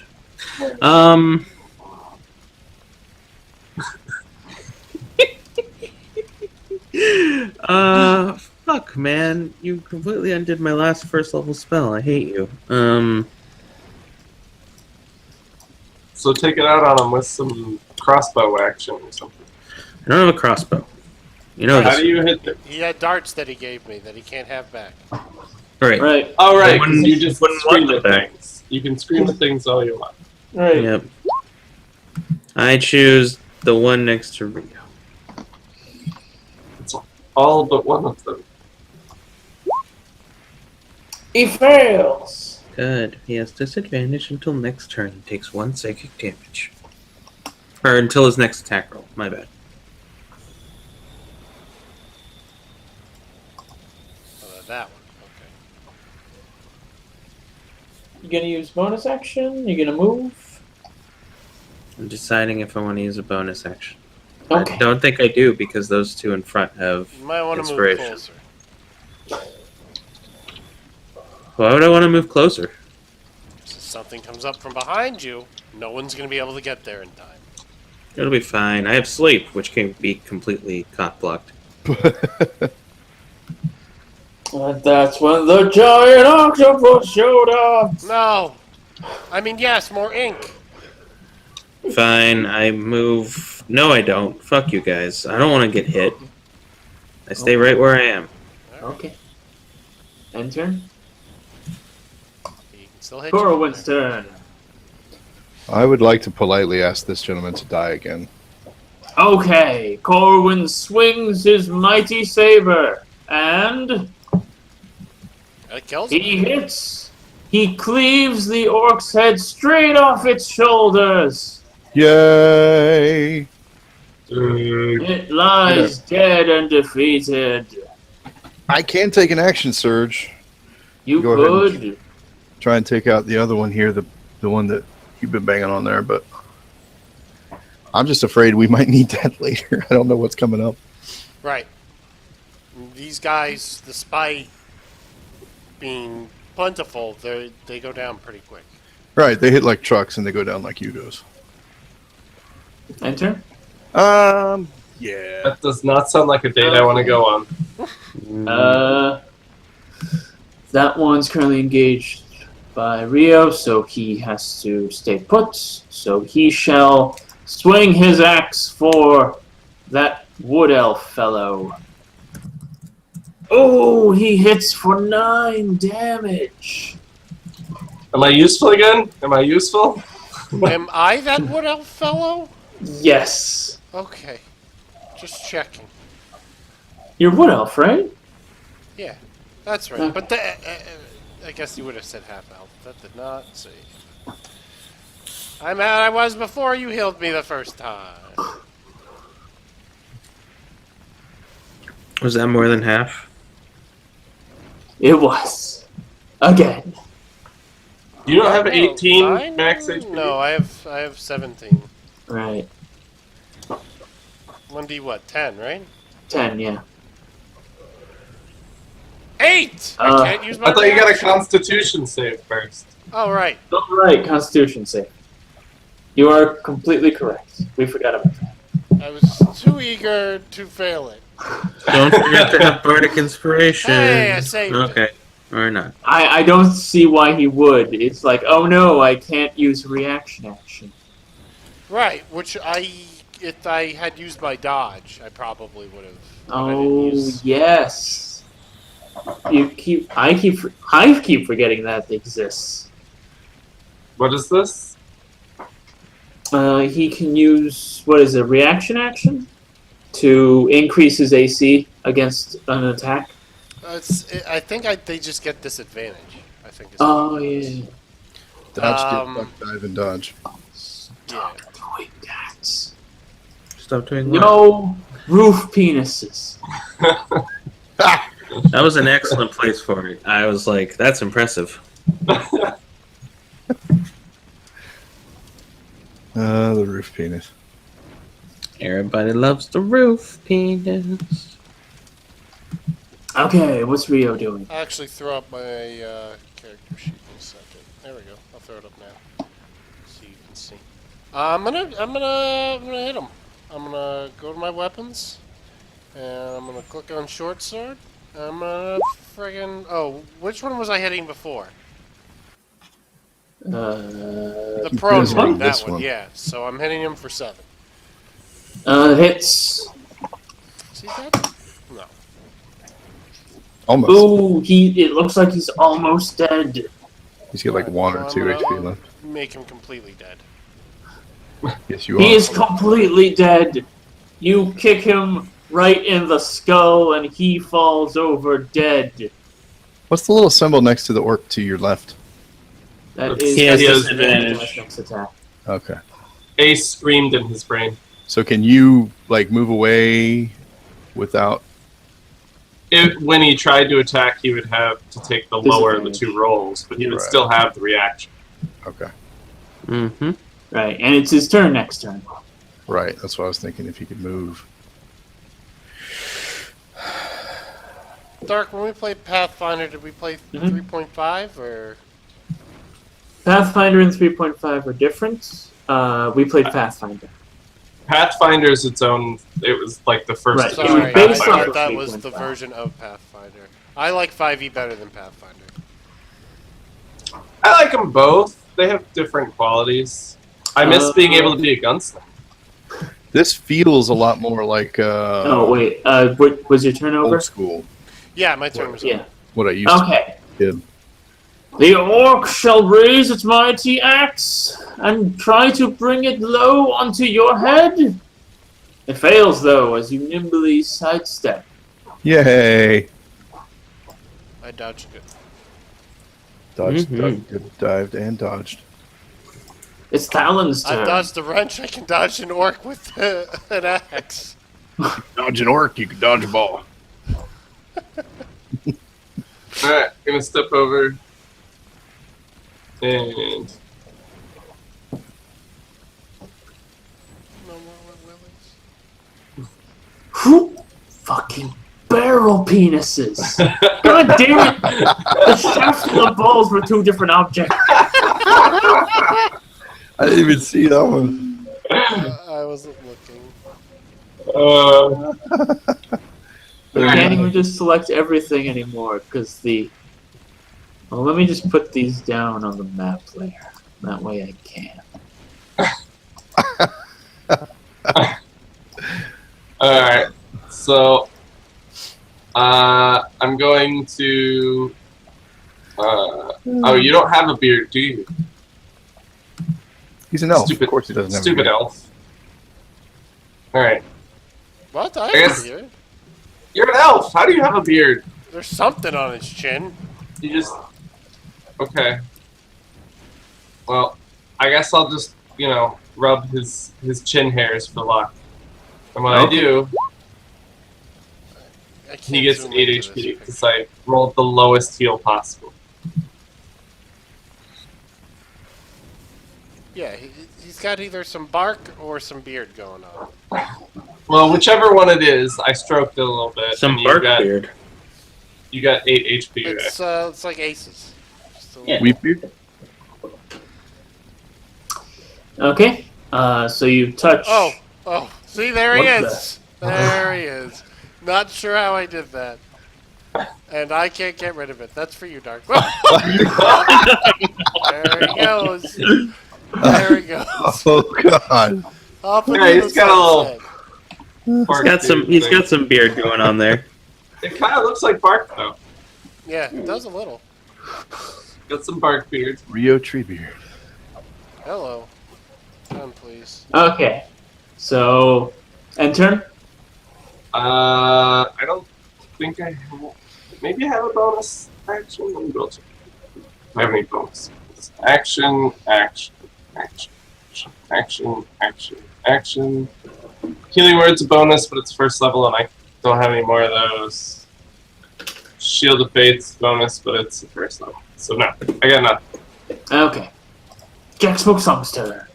Fuck, man. You completely undid my last first level spell. I hate you. So take it out on him with some crossbow action or something. I don't have a crossbow. You know How this. do you hit them? He had darts that he gave me that he can't have back. Right. Right. Oh, right, Wouldn't- because you just wouldn't scream want at that. things. You can scream at things all you want. Right. Yep. I choose the one next to Rio. All but one of them. He fails. Good. He has disadvantage until next turn and takes 1 psychic damage. Or until his next attack roll. My bad. That one. Okay. You gonna use bonus action? You gonna move? I'm deciding if I want to use a bonus action. Okay. I don't think I do because those two in front have You might want to move inspiration. closer. Why would I want to move closer? If something comes up from behind you, no one's going to be able to get there in time. It'll be fine. I have sleep, which can be completely cock blocked. And that's when the giant octopus showed up. No! I mean, yes, more ink. Fine, I move. No, I don't. Fuck you guys. I don't want to get hit. I stay right where I am. Okay. End turn. He can still hit you. Corwin's turn. I would like to politely ask this gentleman to die again. Okay, Corwin swings his mighty saber, and That kills him. he hits. He cleaves the orc's head straight off its shoulders. Yay! It lies dead and defeated. I can take an action surge. You Go ahead and could. try and take out the other one here, the one that you've been banging on there, but I'm just afraid we might need that later. I don't know what's coming up. Right. These guys, despite being plentiful, they go down pretty quick. Right, they hit like trucks and they go down like Yugos. End turn. Yeah. That does not sound like a date I want to go on. That one's currently engaged by Rio, so he has to stay put. So he shall swing his axe for that wood elf fellow. Oh, he hits for 9 damage. Am I useful again? Am I useful? Am I that wood elf fellow? Yes. Okay. Just checking. You're wood elf, right? Yeah, that's right. But I guess you would have said half elf. That did not say. I'm out. I was before you healed me the first time. Was that more than half? It was. Again. You don't have 18 Nine? max HP? No, I have 17. Right. 1d what? 10, right? 10, yeah. 8! Uh, I can't use my I thought you got a reaction. constitution save first. Oh, right. All right, Constitution save. You are completely correct. We forgot about that. I was too eager to fail it. Don't forget to have bardic inspiration. Hey, I saved it. Okay, or not. I don't see why he would. It's like, oh no, I can't use reaction action. Right, which if I had used my dodge, I probably would have. Oh yes. I keep forgetting that exists. What is this? He can use what is it, reaction action, to increase his AC against an attack. I think they just get disadvantage. I think. Is Oh yeah. Dodge, duck, dive, and dodge. Yeah. Doing that. Stop doing what? No roof penises. That was an excellent place for it. I was like, that's impressive. The roof penis. Everybody loves the roof penis. Okay, what's Rio doing? I'll actually throw up my character sheet in a second. There we go. I'll throw it up now, so you can see. I'm gonna hit him. I'm gonna go to my weapons, and I'm gonna click on short sword. I'm gonna friggin' which one was I hitting before? The prone this one. one, That this one. one. Yeah. So I'm hitting him for 7. Hits. See that? No. Almost. Ooh, it looks like he's almost dead. He's got like 1 or I'm 2 gonna HP left. Make him completely dead. Yes, you He are. is completely dead. You kick him right in the skull and he falls over dead. What's the little symbol next to the orc to your left? That is He has disadvantage. disadvantage. Next attack. Okay. Ace screamed in his brain. So can you like move away without? When he tried to attack, he would have to take the lower of the 2 rolls, but he would Right. still have the reaction. Okay. Mm-hmm. Right, and it's his turn next turn. Right. That's what I was thinking. If he could move. Dark, when we played Pathfinder, did we play 3.5 or? Pathfinder and 3.5 are different. We played Pathfinder. Pathfinder's its own. It was like the first. Right. edition Sorry, of I based Pathfinder. off thought that of was the Frequent version of Pathfinder. I like 5e better than Pathfinder. I like them both. They have different qualities. I miss being able to be a gunslinger. This feels a lot more like Oh wait, what was your turnover? old school. Yeah, my turn was up. Yeah. What I used to Okay. be. The orc shall raise its mighty axe and try to bring it low onto your head. It fails though, as you nimbly sidestep. Yay! I dodged it. Dodged, Mhm. dived, and dodged. It's Talon's I turn. dodged the wrench. I can dodge an orc with an axe. Dodge an orc, you can dodge a ball. Alright, gonna step over. And No more willies. Who fucking barrel penises? God damn it! The shaft and the balls were two different objects. I didn't even see that one. I wasn't looking. You can't even just select everything anymore because the. Well, let me just put these down on the map layer. That way I can. alright, so I'm going to. Oh, you don't have a beard, do you? He's an elf. Stupid- Of course he doesn't have a Stupid beard. elf. Alright, What? I guess- have a beard. you're an elf. How do you have a beard? There's something on his chin. You just. Okay. Well, I guess I'll just, rub his chin hairs for luck. And when I do, I can't he gets zoom 8 into HP this because I rolled the lowest heal possible. Yeah, he's got either some bark or some beard going on. Well, whichever one it is, I stroked it a little bit. Some and bark beard. You got 8 HP. Right? It's like aces. Just a Yeah. little- Weep beard? Okay. So you touch. Oh, see, there he What's is. There he is. Not sure how I did that. And I can't get rid of it. That's for you, Dark. There he goes. There he goes. Oh god. Off Yeah, into he's the got a little- sunset. Bark He's thing. got some beard going on there. It kind of looks like bark though. Yeah, it does a little. Got some bark beard. Rio tree beard. Hello. Done, please. Okay. So, enter. I don't think I have. Maybe I have a bonus action. Let me go check. Do I have any bonus? Action, action, action, action, action, action. Healing word's a bonus, but it's first level, and I don't have any more of those. Shield of Faith's bonus, but it's the first level. So no, I got nothing. Okay. Jack Smokesong's turn.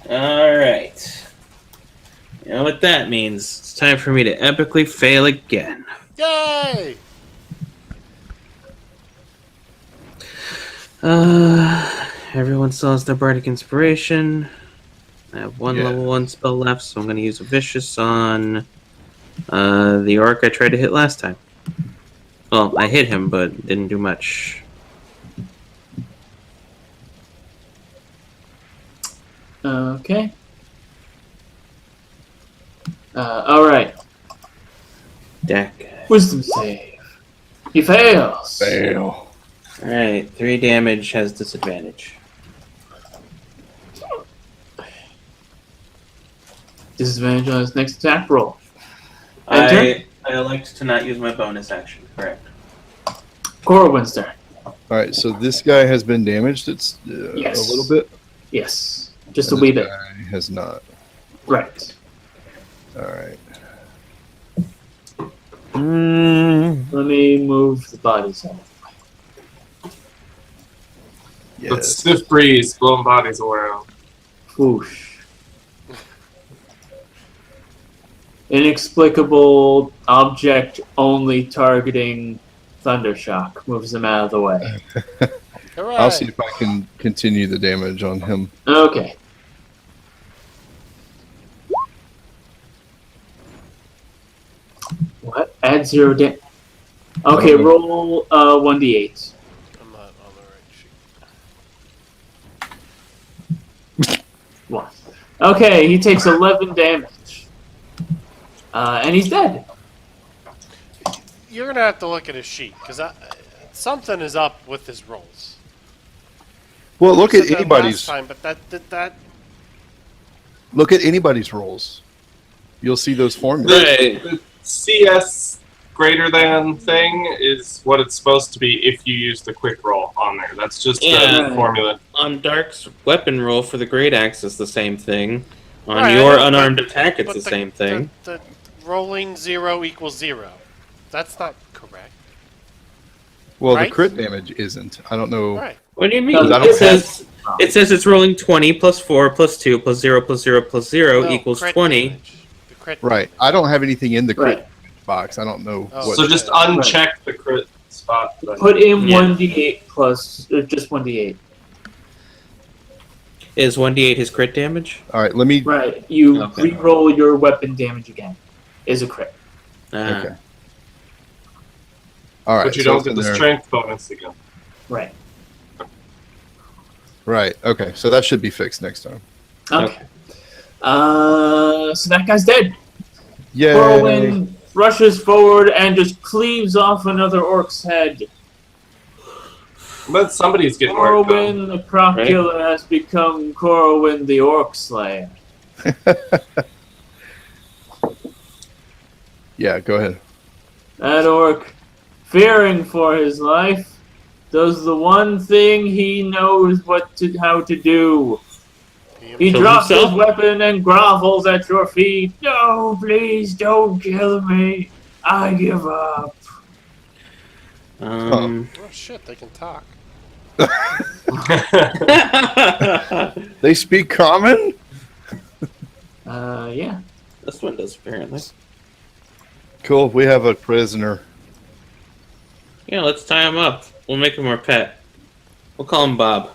Alright. You know what that means. It's time for me to epically fail again. Yay! Everyone still has their bardic inspiration. I have one Yeah. level 1 spell left, so I'm going to use a vicious on the orc I tried to hit last time. Well, I hit him, but didn't do much. Okay. Alright. Deck. Wisdom save. He fails. Fail. Alright, 3 damage has disadvantage. Disadvantage on his next attack roll. Enter. I elected to not use my bonus action, correct. Corwin's turn. Alright, so this guy has been damaged. It's Yes. a little bit. Yes. Just a and wee this bit. guy has not. Right. Alright. Let me move the bodies out. But Yes. stiff breeze, blowing bodies around. Whoosh. Inexplicable object only targeting Thundershock moves him out of the way. Hooray! I'll see if I can continue the damage on him. Okay. Add 0 damage. Okay, roll 1d8. I'm not on the right sheet. 1. Okay, he takes 11 damage. And he's dead. You're gonna have to look at his sheet because something is up with his rolls. Well, look You at said that anybody's. last time, but that Look at anybody's rolls. You'll see those formulas. The CS greater than thing is what it's supposed to be if you use the quick roll on there. That's just Yeah. the formula. On Dark's weapon roll for the great axe is the same thing. On Right, your I know, unarmed but- attack, it's but the same thing. The rolling 0 equals 0. That's not correct. Well, Right? the crit damage isn't. I don't know. Right. What do you mean? I don't It says it's rolling 20 plus 4 plus 2 plus 0 plus 0 plus 0 No, equals crit 20. damage. The crit Right. I don't have anything in the crit Right. box. I don't know Oh. what. So just uncheck the crit spot. Put in Yeah. 1d8 plus just 1d8. Is 1d8 his crit damage? All right. Let me. Right. You Okay. re-roll your weapon damage again. Is a crit. Okay. All right. But you so don't it's get in the there. strength bonus again. Right. Right. Okay. So that should be fixed next time. Okay. So that guy's dead. Yay! Corwin rushes forward and just cleaves off another orc's head. But somebody's getting work done. Corwin the crop Right. killer has become Corwin the orc slayer. Yeah. Go ahead. That orc, fearing for his life, does the one thing he knows how to do. He Kill drops himself? his weapon and grovels at your feet. No, please don't kill me. I give up. Oh shit, they can talk. They speak common. Yeah. This one does, apparently. Cool. We have a prisoner. Yeah, let's tie him up. We'll make him our pet. We'll call him Bob.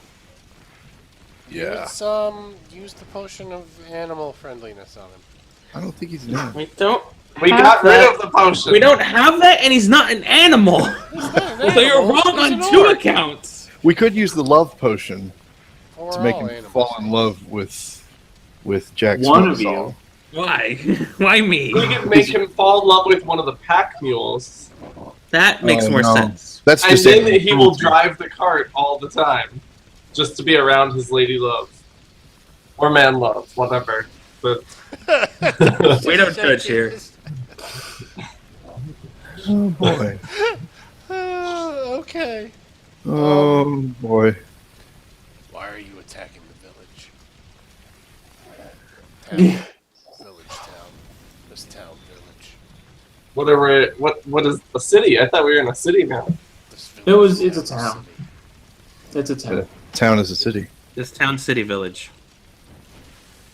Yeah. Use the potion of animal friendliness on him. I don't think he's an animal. We don't. We got rid of the potion. We don't have that, and he's not an animal. So you're Animal, wrong he's on an 2 orc. accounts. We could use the love potion Or to make all him animals. fall in love with Jack One of Snow. you. Why? Why me? We could make him fall in love with one of the pack mules. That makes Oh, more no. sense. That's And just then he will drive the cart all the time. Just to be around his lady love. Or man love, whatever. But We don't judge here. Oh boy. Okay. Oh boy. Why are you attacking the village? Village town. This town village. whatever what is a city? I thought we were in a city now. This It's a town. It's a town. Town is a city. This town, city, village.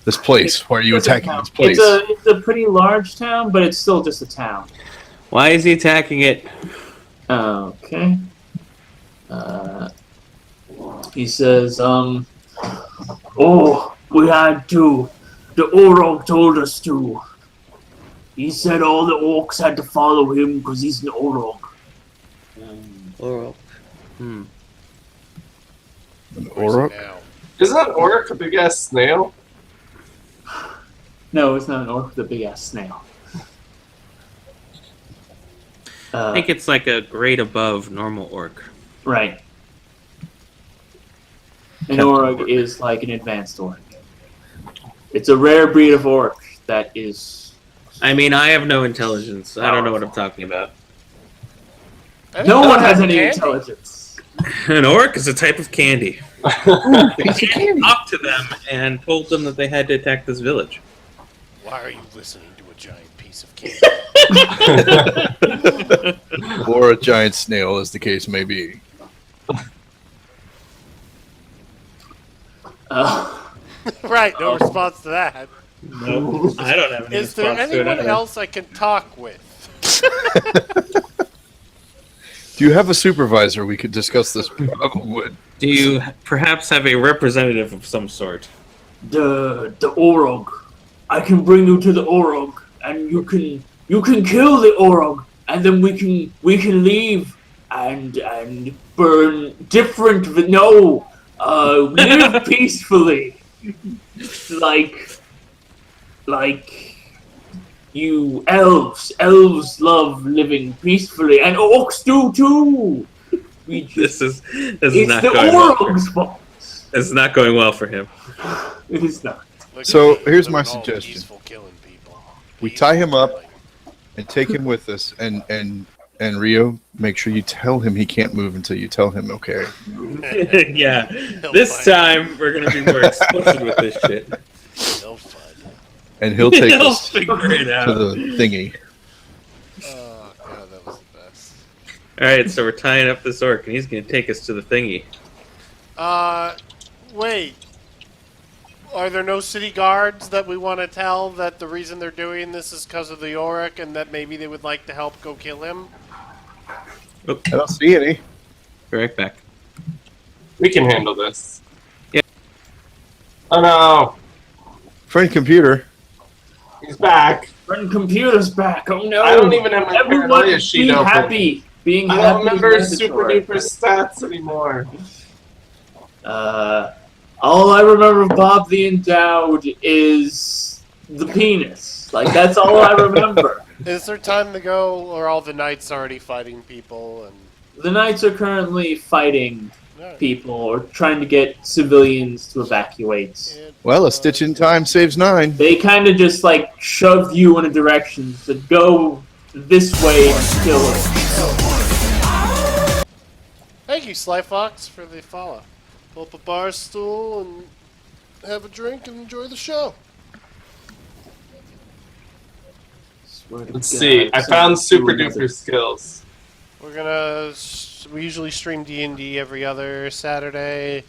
This place. Why are you It's a attacking town. this place? It's a pretty large town, but it's still just a town. Why is he attacking it? Okay. He says, oh, we had to. The Orog told us to. He said all the orcs had to follow him because he's an Orog. Oral. An Where's he Orok? now? Isn't that orc a big ass snail? No, it's not an orc with a big ass snail. I think it's like a grade above normal orc. Right. An Captain Orog Orc. is like an advanced orc. It's a rare breed of orc that is. I mean, I have no intelligence. I don't know what I'm talking about. No one has Candy? any intelligence. An orc is a type of candy. I talked to them and told them that they had to attack this village. Why are you listening to a giant piece of candy? Or a giant snail, as the case may be. Right, no response to that. No, I don't have any Is there response to it anyone either. else I can talk with? Do you have a supervisor we could discuss this problem with? Do you perhaps have a representative of some sort? The Orog. I can bring you to the Orog, and you can kill the Orog and then we can leave and burn different. No, live peacefully, like you elves. Elves love living peacefully, and orcs do too. This is It's not the going well. orcs' fault. It's not going well for him. It is not. Look So, at me, here's living my all suggestion. Peaceful killing people. We tie him up. killing. And take him with us, and Rio, make sure you tell him he can't move until you tell him okay. Yeah. He'll This find time we're gonna be more explicit with this shit. No fun. And he'll take He'll us to figure it out. the thingy. Oh god, that was the best. All right, so we're tying up this orc, and he's gonna take us to the thingy. Wait. Are there no city guards that we want to tell that the reason they're doing this is because of the Auric and that maybe they would like to help go kill him? Oh, I don't see any. be right back. We can handle this. Yeah. Oh no, Friend computer. he's back. Friend computer's back. Oh no! I don't even have my Everyone paranoia be sheet open. happy. Being I happy. don't remember is super mandatory. duper stats anymore. All I remember of Bob the Endowed is the penis. Like, that's all I remember. Is there time to go, or are all the knights already fighting people? And The Knights are currently fighting Alright. people or trying to get civilians to evacuate. Well, a stitch in time saves 9. They kind of just, like, shoved you in a direction to go this way and kill us. Thank you, Sly Fox, for the follow. Pull up a bar stool and have a drink and enjoy the show. Let's see. I found super duper skills. We're gonna. We usually stream D&D every other Saturday.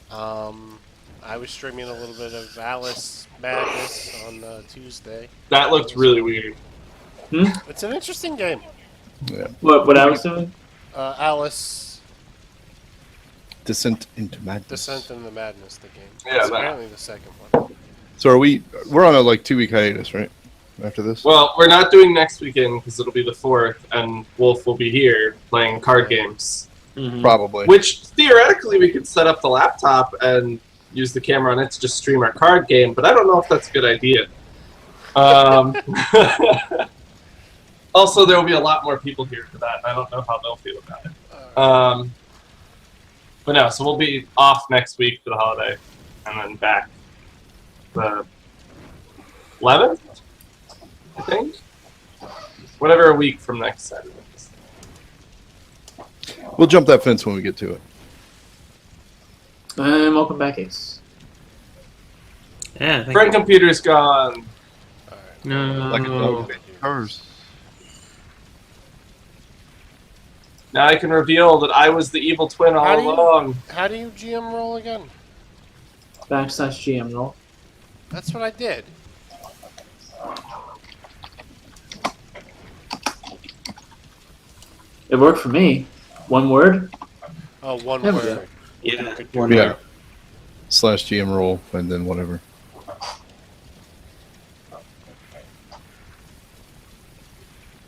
I was streaming a little bit of Alice Madness on Tuesday. That looked really weird. It's an interesting game. Yeah. What I was doing? Alice Descent into madness. Descent into Madness, the game. Yeah, It's that. apparently the second one. So we're on a 2-week hiatus, right? After this? Well, we're not doing next weekend because it'll be the 4th, and Wolf will be here playing card games. Probably. Which theoretically we could set up the laptop and use the camera on it to just stream our card game, but I don't know if that's a good idea. Also, there will be a lot more people here for that, and I don't know how they'll feel about it. But no, so we'll be off next week for the holiday, and then back the 11th, I think? Whatever a week from next Saturday is. We'll jump that fence when we get to it. And welcome back, Ace. Yeah, thank Friend computer's gone. No. Like a dog. Hers. Now I can reveal that I was the evil twin How all do you- along. How do you GM roll again? / GM roll. That's what I did. It worked for me. One word. Oh, one There we go. word. Yeah. One Yeah. word. /GM roll and then whatever.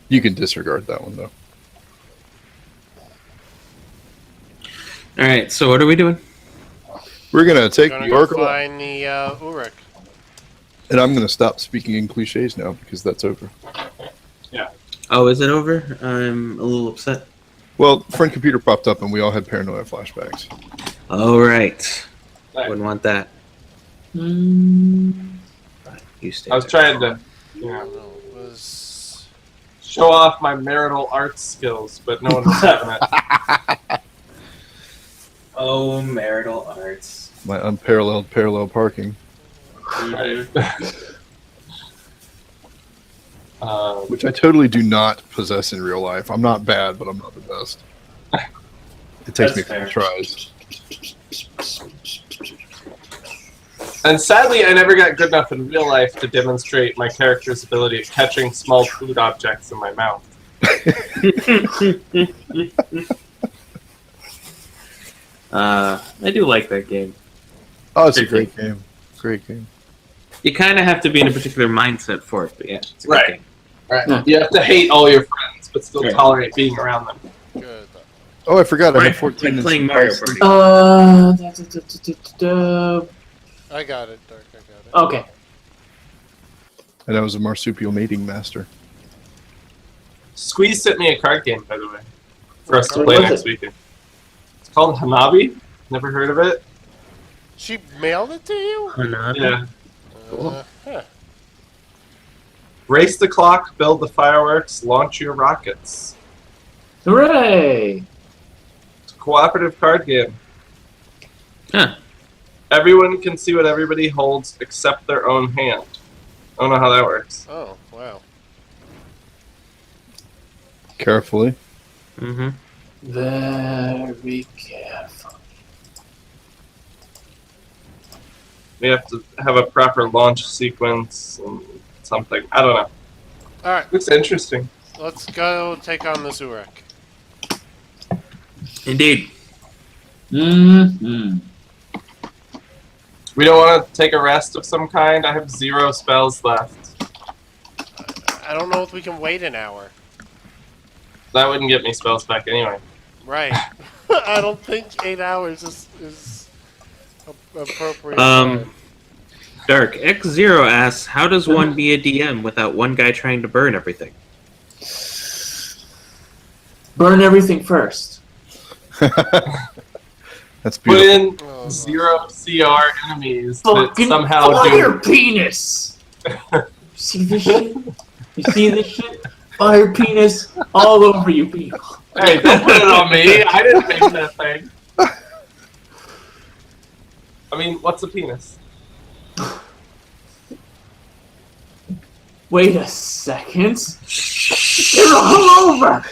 You can disregard that one though. All right. So what are we doing? We're gonna take Gonna the go Oracle, find the Uruk. and I'm gonna stop speaking in cliches now because that's over. Oh, is it over? I'm a little upset. Well, friend computer popped up, and we all had paranoia flashbacks. All right. Right. Wouldn't want that. Mm, You stay. I was there. trying to It was. show off my marital arts skills, but no one was having it. Oh, marital arts. My unparalleled parallel parking, which I totally do not possess in real life. I'm not bad, but I'm not the best. It takes That's me fair. 3 tries. And sadly, I never got good enough in real life to demonstrate my character's ability at catching small food objects in my mouth. I do like that game. Oh, it's a great game. Great game. You kind of have to be in a particular mindset for it, but yeah, it's a good Right. game. Right. Yeah. You have to hate all your friends but still Right. tolerate being around them. Good. Oh, I forgot. I Right, have 14 like playing in Mario spice. Party. I got it, Dark. I got it. Okay. And I was a marsupial mating master. Squeeze sent me a card game, by the way, for us to What play was next it? weekend. It's called Hanabi. Never heard of it? She mailed it to you? Yeah. Huh. Race the clock, build the fireworks, launch your rockets. Hooray! It's a cooperative card game. Huh. Everyone can see what everybody holds except their own hand. I don't know how that works. Oh, wow. Carefully. Mm-hmm. Very careful. We have to have a proper launch sequence and something. I don't know. Alright, Looks interesting. let's go take on the Zurek. Indeed. Mm-hmm. We don't want to take a rest of some kind. I have 0 spells left. I don't know if we can wait an hour. That wouldn't get me spells back anyway. Right. I don't think 8 hours is appropriate. Um, Dark X0 asks, "How does one be a DM without one guy trying to burn everything?" Burn everything first. That's Put beautiful. in Oh, 0 CR enemies that Fucking somehow fire do. penis! See this shit? You see this shit? Fire penis all over you people. Hey, don't put it on me. I didn't make that thing. I mean, what's a penis? Wait a second. They're all over!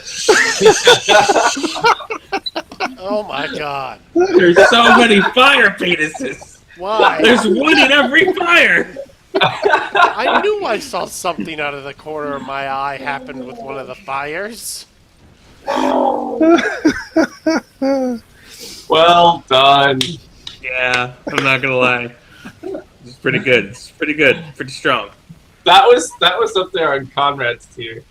oh my god. There's so many fire penises. Why? There's one in every fire. I knew I saw something out of the corner of my eye happen with one of the fires. Well done. Yeah, I'm not gonna lie. It's pretty good. It's pretty good. Pretty strong. That was up there on Conrad's tier.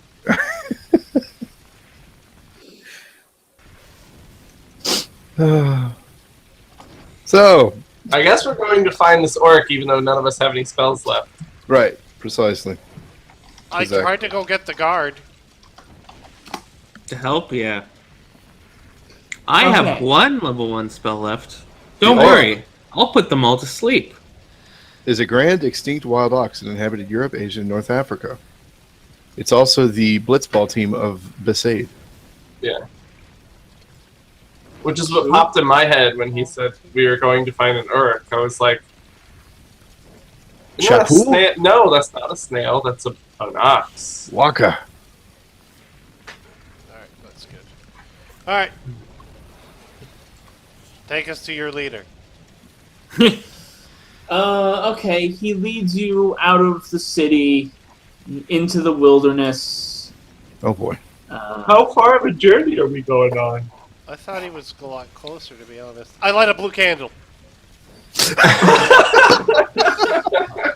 So, I guess we're going to find this orc, even though none of us have any spells left. right, precisely. I Exactly. tried to go get the guard. To help, yeah. I have Okay. one level 1 spell left. Don't Oh. worry. I'll put them all to sleep. Is a grand extinct wild ox that inhabited Europe, Asia, and North Africa. It's also the blitzball team of Besaid. Yeah. Which is what popped in my head when he said we were going to find an urk. I was like, "Isn't that a Chapu? snail?" No, that's not a snail. That's an ox. Waka. Alright, that's good. Alright. Take us to your leader. Okay, he leads you out of the city, into the wilderness. Oh boy. How far of a journey are we going on? I thought he was a lot closer, to be honest. I light a blue candle.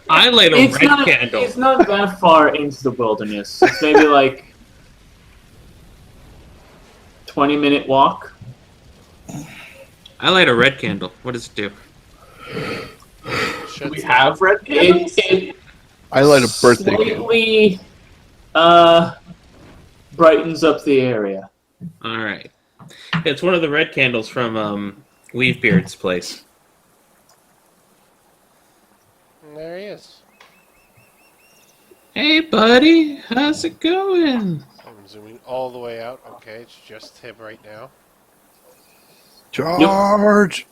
I light a It's red not, candle. it's not that far into the wilderness. It's maybe like 20-minute walk. I light a red candle. What does it do? Do Sheds we light. have red candles? It I light a birthday candle. slightly brightens up the area. Alright. It's one of the red candles from Weavebeard's place. And there he is. Hey, buddy. How's it going? I'm zooming all the way out. Okay, it's just him right now. Charge!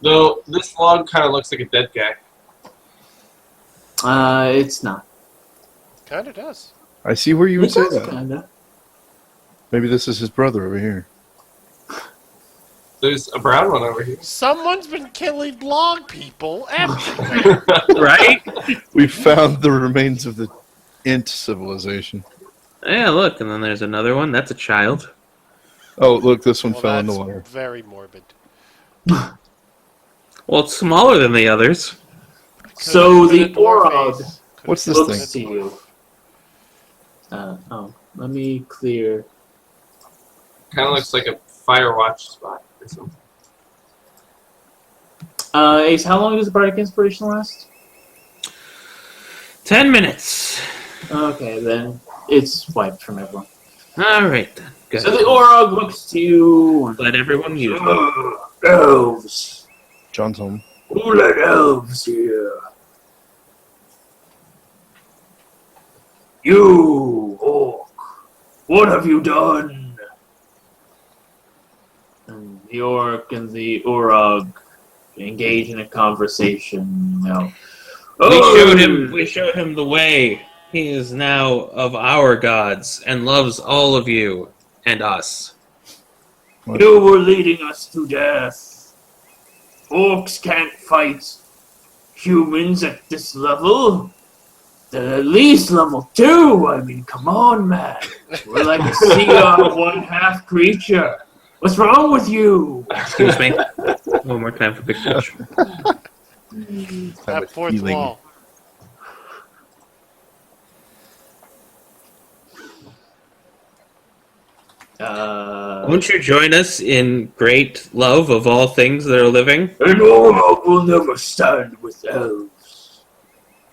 No, this log kind of looks like a dead guy. It's not. Kinda does. I see where you would It say does that. kinda. Maybe this is his brother over here. There's a brown one over here. Someone's been killing log people everywhere. Right? We found the remains of the Int civilization. Yeah, look, and then there's another one. That's a child. Oh, look, this one Well, fell in the that's water. very morbid. Well, it's smaller than the others. So Could've the been a dwarf Orog ace. Could've What's been this a looks to thing? you. Let me clear Kind of looks like a Firewatch spot or something. Ace, how long does the Bardic Inspiration last? 10 minutes. Okay, then it's wiped from everyone. All right then. Good. So the Orog looks to you. Let everyone use it. Elves. John's home. Who let elves here? You, Orc. What have you done? And the Orc and the Orog engage in a conversation. We showed him the way. He is now of our gods and loves all of you and us. You were leading us to death. Orcs can't fight humans at this level. They're at least level 2. I mean, come on, man. We're like a CR 1/2 creature. What's wrong with you? Excuse me. One more time for Big Touch. That fourth wall. Won't you join us in great love of all things that are living? An Orog will never stand with elves.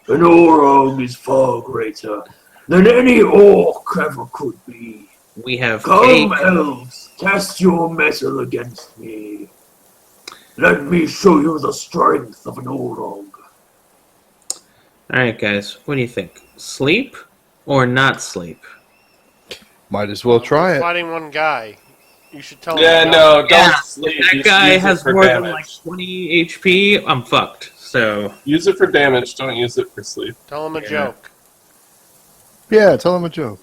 An Orog is far greater than any Orc ever could be. We have Come, elves, cast your metal against me. Let me show you the strength of an Orog. Alright, guys, what do you think? Sleep or not sleep? Might as well try it. Fighting one guy. You should tell him. Yeah, no, don't sleep. If that Just guy use it has for more damage. than like 20 HP, I'm fucked. So, Use it for damage, don't use it for sleep. Tell him a joke. Yeah, tell him a joke.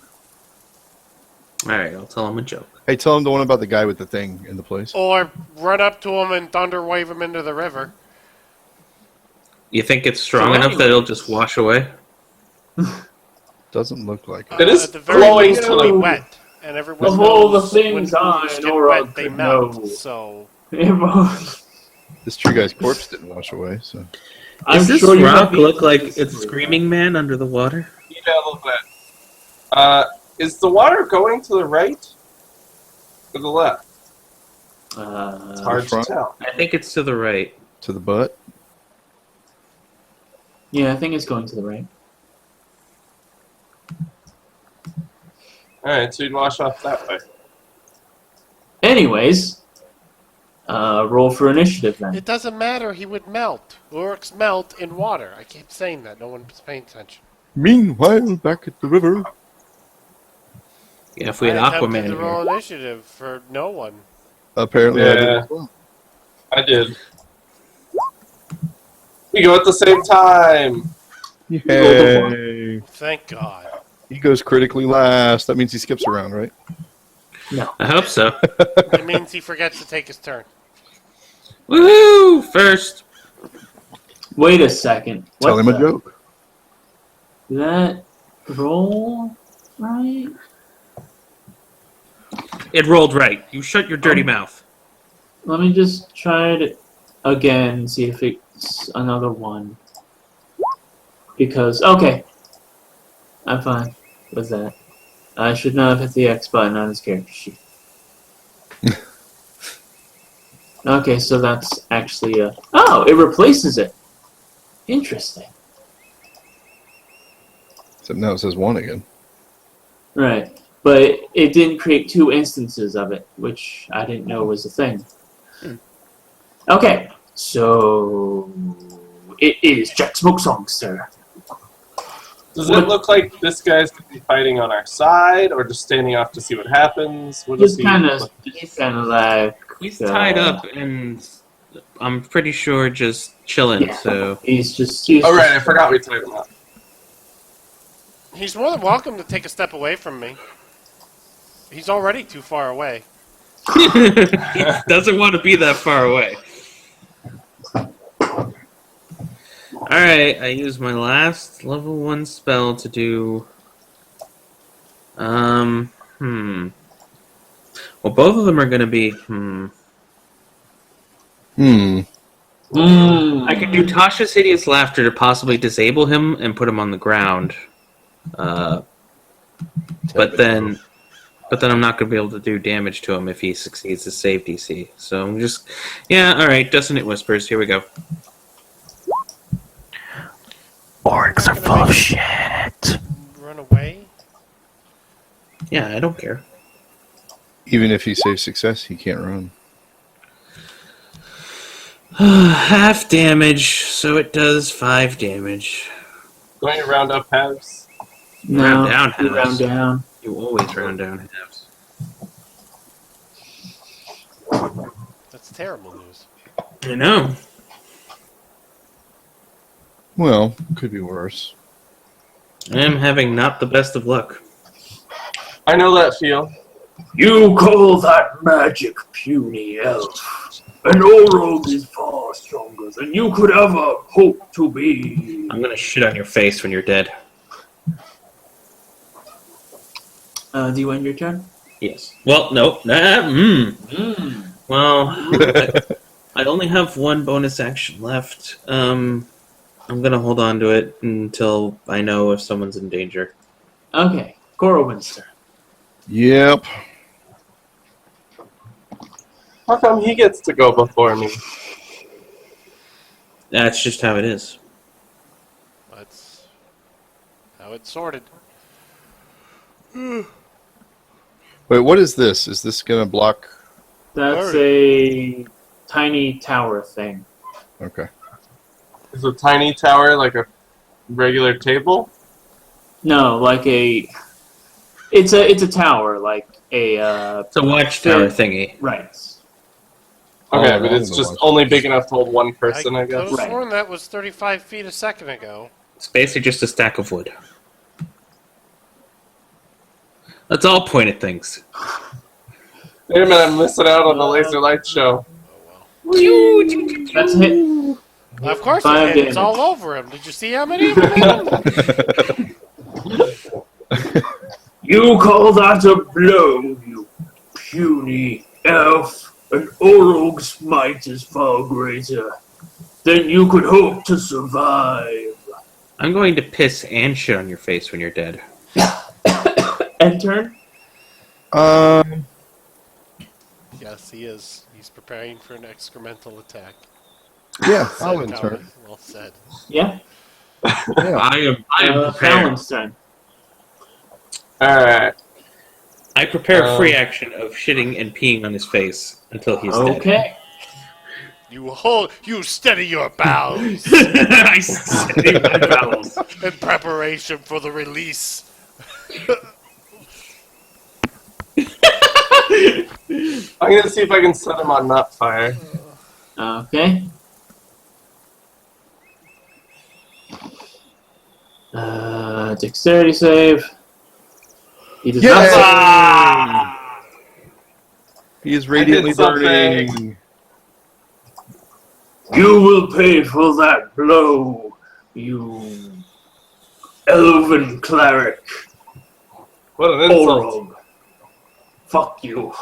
alright, I'll tell him a joke. Hey, tell him the one about the guy with the thing in the place. Or run up to him and thunder wave him into the river. You think it's strong So enough that it'll anyways. just wash away? Doesn't look like it. It is At the very flowing least, to it'll be the- wet. And everyone Of all the knows things when I, fools an get Orog wet, they could melt. know. So This tree guy's corpse didn't wash away, so. I'm Does this sure you rock might be- look like it's Screaming Man under the water? Yeah, a little bit. Is the water going to the right or the left? It's hard to front? tell. I think it's to the right. To the butt? Yeah, I think it's going to the right. Alright, so you'd wash off that way. Anyways, roll for initiative then. it doesn't matter. He would melt. Orcs melt in water. I keep saying that. No one's paying attention. Meanwhile, back at the river. Yeah, if we had I attempted Aquaman to in roll here. initiative for no one. Apparently, I did Yeah. as well. I did. We go at the same time! Yay. Thank God. He goes critically last. That means he skips around, right? No. I hope so. It means he forgets to take his turn. Woohoo! First. Wait a second. Tell What him a the- joke. Did that roll right? It rolled right. You shut your dirty mouth. Let me just try it again, see if it's another one. Because, okay. I'm fine with that. I should not have hit the X button on his character sheet. Okay, so that's actually a... Oh, it replaces it. Interesting. Except now it says one again. Right. But it didn't create 2 instances of it, which I didn't know was a thing. Okay, so... It is Jack Smoke Song, sir. Does it look like this guy's going to be fighting on our side, or just standing off to see what happens? What does Just he kind of look- like... He's tied up and I'm pretty sure just chilling, Yeah. so... He's just... Oh, right, I forgot we tied him up. He's more than welcome to take a step away from me. He's already too far away. he doesn't want to be that far away. Alright, I use my last level 1 spell to do... Well, both of them are going to be... I can do Tasha's Hideous Laughter to possibly disable him and put him on the ground. But then But then I'm not going to be able to do damage to him if he succeeds his save DC. So I'm just... Yeah, alright. Dissonant Whispers. Here we go. Orcs are full of shit. Run away? Yeah, I don't care. Even if he saves success, he can't run. Half damage, so it does 5 damage. Going to round up halves. No, Round down you round halves. down. You always round down halves. That's terrible news. I know. Well, could be worse. I am having not the best of luck. I know that feel. You call that magic, puny elf? An Orog is far stronger than you could ever hope to be. I'm gonna shit on your face when you're dead. Do you end your turn? Yes. Well, no. Well, I only have one bonus action left. I'm gonna hold on to it until I know if someone's in danger. Okay, Corwin's turn. Yep. How come he gets to go before me? That's just how it is. That's how it's sorted. Wait, what is this? Is this going to block? That's a tiny tower thing. Okay. Is a tiny tower like a regular table? No, like a. It's a tower, like a. It's a watchtower thingy. Right. Okay, Oh, but it's the just one. only big enough to hold one person, I could guess. have Right. sworn that was 35 feet a second ago. It's basically just a stack of wood. Let's all point at things. Wait a minute, I'm missing out on the laser light show. That's a hit. Of course it 5 did. It's damage. all over him. Did you see how many of them? You call that a blow, you puny elf? An Orog's might is far greater than you could hope to survive. I'm going to piss and shit on your face when you're dead. End turn? Yes, he is. He's preparing for an excremental attack. Yeah, Said I'll in Calvin. turn. Well said. Yeah. Yeah. I am prepared. Fallon's turn. Alright. I prepare a free action of shitting and peeing on his face until he's dead. Okay. You steady your bowels I steady my bowels. in preparation for the release. I'm gonna see if I can set him on not fire. Okay. Dexterity save. He does not. Yeah! He is radiantly something. burning. You will pay for that blow, you elven cleric. What an insult. Orog. Fuck you.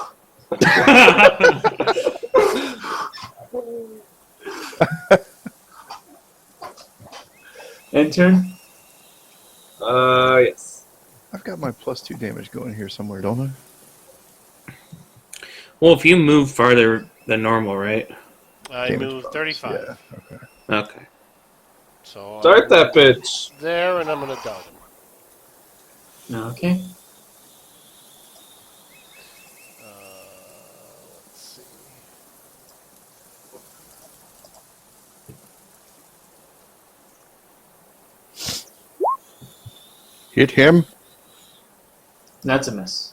End turn? Yes. I've got my +2 damage going here somewhere, don't I? Well, if you move farther than normal, right? I Damage moved bonus, 35. Yeah, okay. Okay. So Start that bitch. there, and I'm gonna dodge him. Okay. Let's see. Hit him. That's a miss.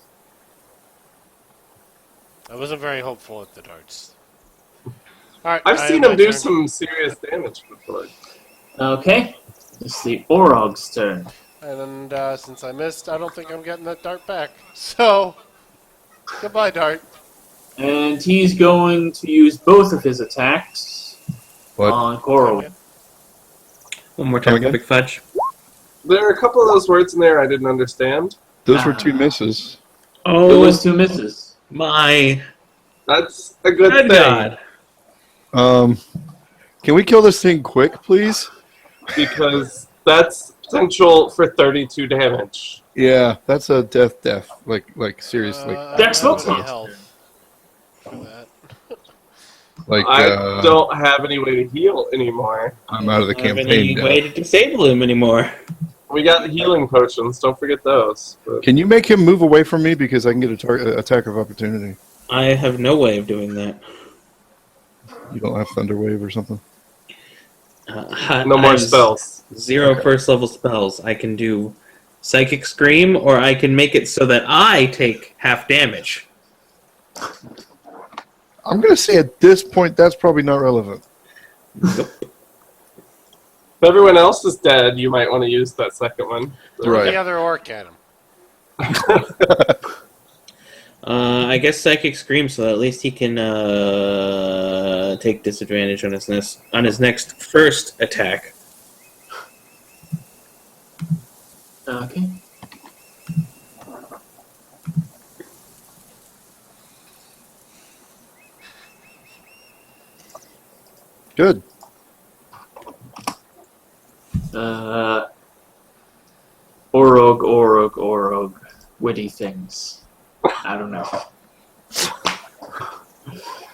I wasn't very hopeful at the darts. Alright, I've I seen have him my do turn. some serious damage before. Okay. It's the Orog's turn. And since I missed, I don't think I'm getting that dart back. So, goodbye, dart. And he's going to use both of his attacks What? on Coral. One more Come time, again? Big Fudge. There are a couple of those words in there I didn't understand. Those were 2 misses. It Oh was 2 misses. my That's a good good thing. God! Can we kill this thing quick, please? Because that's potential for 32 damage. Yeah, that's a death. Like seriously. Dex I don't smoke have any bomb. health for that. Like I don't have any way to heal anymore. I'm out of the I don't have campaign any now. way to disable him anymore. We got the healing potions. Don't forget those. But Can you make him move away from me because I can get a attack of opportunity? I have no way of doing that. You don't have Thunder Wave or something? no I more have spells. Zero first level spells. I can do Psychic Scream, or I can make it so that I take half damage. I'm going to say at this point that's probably not relevant. Nope. If everyone else is dead, you might want to use that second one. Throw Right. the other orc at him. I guess Psychic Scream, so at least he can take disadvantage on his next first attack. Okay. Good. Orog. Witty things. I don't know.